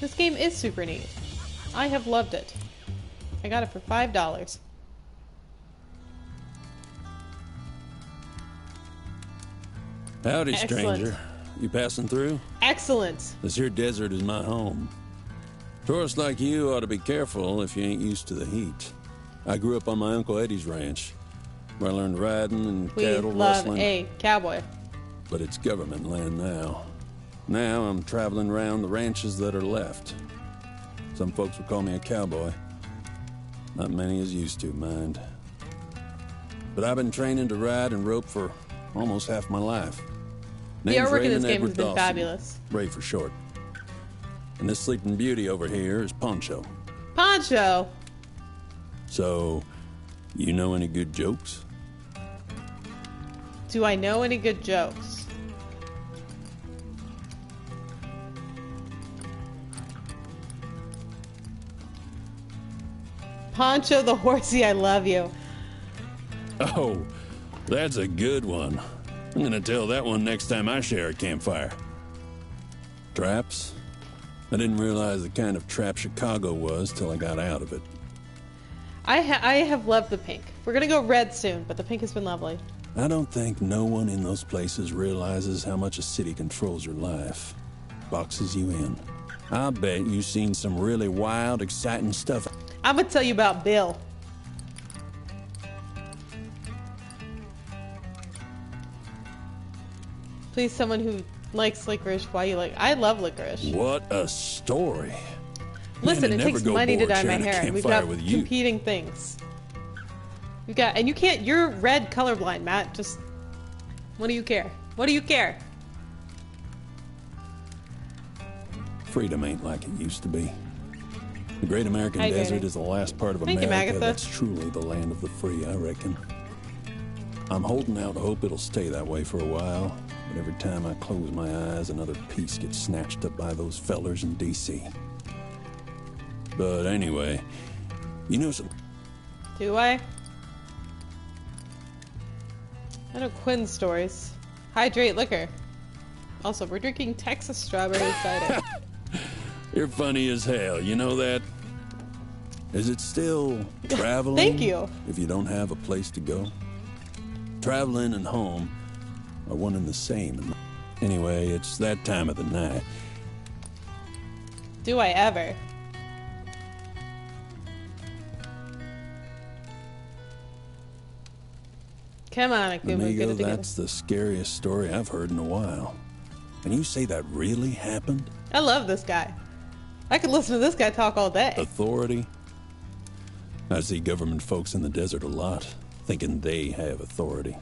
This game is super neat. I have loved it. I got it for $5. Howdy, Excellent. stranger. You passing through? Excellent. This here desert is my home. Tourists like you ought to be careful if you ain't used to the heat. I grew up on my Uncle Eddie's ranch, where I learned riding and We cattle love rustling. a cowboy. But it's government land now. Now I'm traveling around the ranches that are left. Some folks would call me a cowboy. Not many is used to, mind. But I've been training to ride and rope for almost half my life. The Name's artwork in this Raymond game Edward has been Dawson. fabulous. Ray for short. And this sleeping beauty over here is Poncho. Poncho! So, you know any good jokes? Do I know any good jokes? Poncho the horsey, I love you. Oh, that's a good one. I'm gonna tell that one next time I share a campfire. Traps? I didn't realize the kind of trap Chicago was till I got out of it. I have loved the pink. We're gonna go red soon, but the pink has been lovely. I don't think no one in those places realizes how much a city controls your life. Boxes you in. I bet you've seen some really wild, exciting stuff. I'm gonna tell you about Bill. Please, someone who likes licorice, why you like... I love licorice. What a story. Listen, it never takes go money to bored dye my sharing a hair, and we've campfire got with you. competing things. You got, and you can't. You're red colorblind, Matt. Just, what do you care? What do you care? Freedom ain't like it used to be. The Great American Hi, Desert Granny. is the last part of Thank you, America Magatha. that's truly the land of the free, I reckon. I'm holding out hope it'll stay that way for a while, but every time I close my eyes, another piece gets snatched up by those fellers in D.C. But anyway, you know some... Do I? I know Quinn's stories. Hydrate liquor. Also, we're drinking Texas strawberry cider. You're funny as hell, you know that? Is it still traveling? Thank you. If you don't have a place to go? Traveling and home are one and the same. Anyway, it's that time of the night. Do I ever? Come on, Akuma, get Amigo, it together. that's the scariest story I've heard in a while. And you say that really happened? I love this guy. I could listen to this guy talk all day. Authority? I see government folks in the desert a lot, thinking they have authority.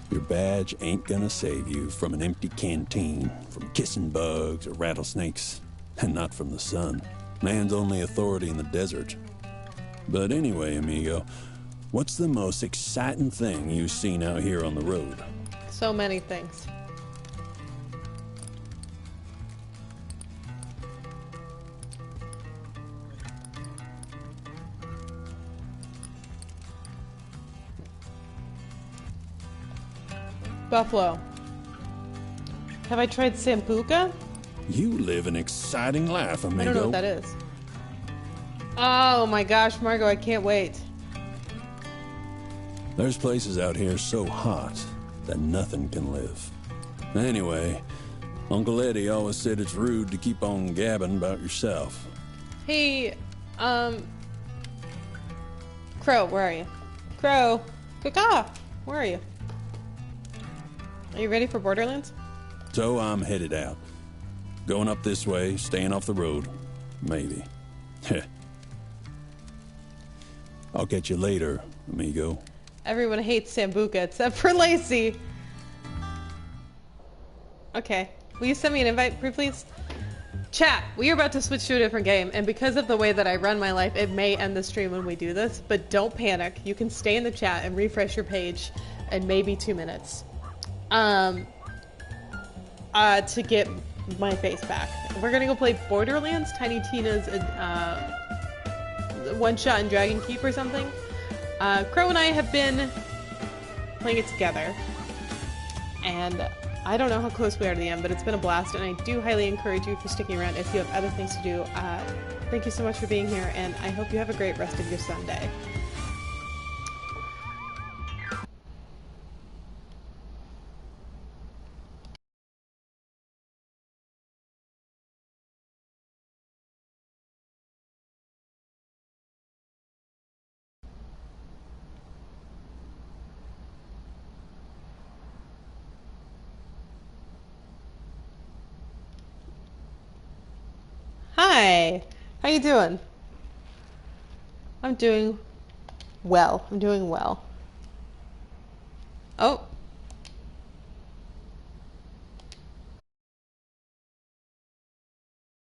Your badge ain't gonna save you from an empty canteen, from kissing bugs or rattlesnakes, and not from the sun. Man's only authority in the desert. But anyway, amigo, what's the most exciting thing you've seen out here on the road? So many things. Buffalo. Have I tried Sambuca? You live an exciting life, amigo. I don't know what that is. Oh my gosh, Margot, I can't wait. There's places out here so hot that nothing can live. Anyway, Uncle Eddie always said it's rude to keep on gabbing about yourself. Hey, Crow, where are you? Crow, Kaka, where are you? Are you ready for Borderlands? So I'm headed out. Going up this way, staying off the road. Maybe. I'll catch you later, amigo. Everyone hates Sambuca except for Lacey. Okay. Will you send me an invite, please? Chat, we are about to switch to a different game, and because of the way that I run my life, it may end the stream when we do this, but don't panic. You can stay in the chat and refresh your page in maybe 2 minutes. To get my face back. We're gonna go play Borderlands, Tiny Tina's One Shot in Dragon Keep or something. Crow and I have been playing it together, and I don't know how close we are to the end, but it's been a blast, and I do highly encourage you for sticking around if you have other things to do. Thank you so much for being here, and I hope you have a great rest of your Sunday. Hi, how you doing? I'm doing well. I'm doing well. Oh,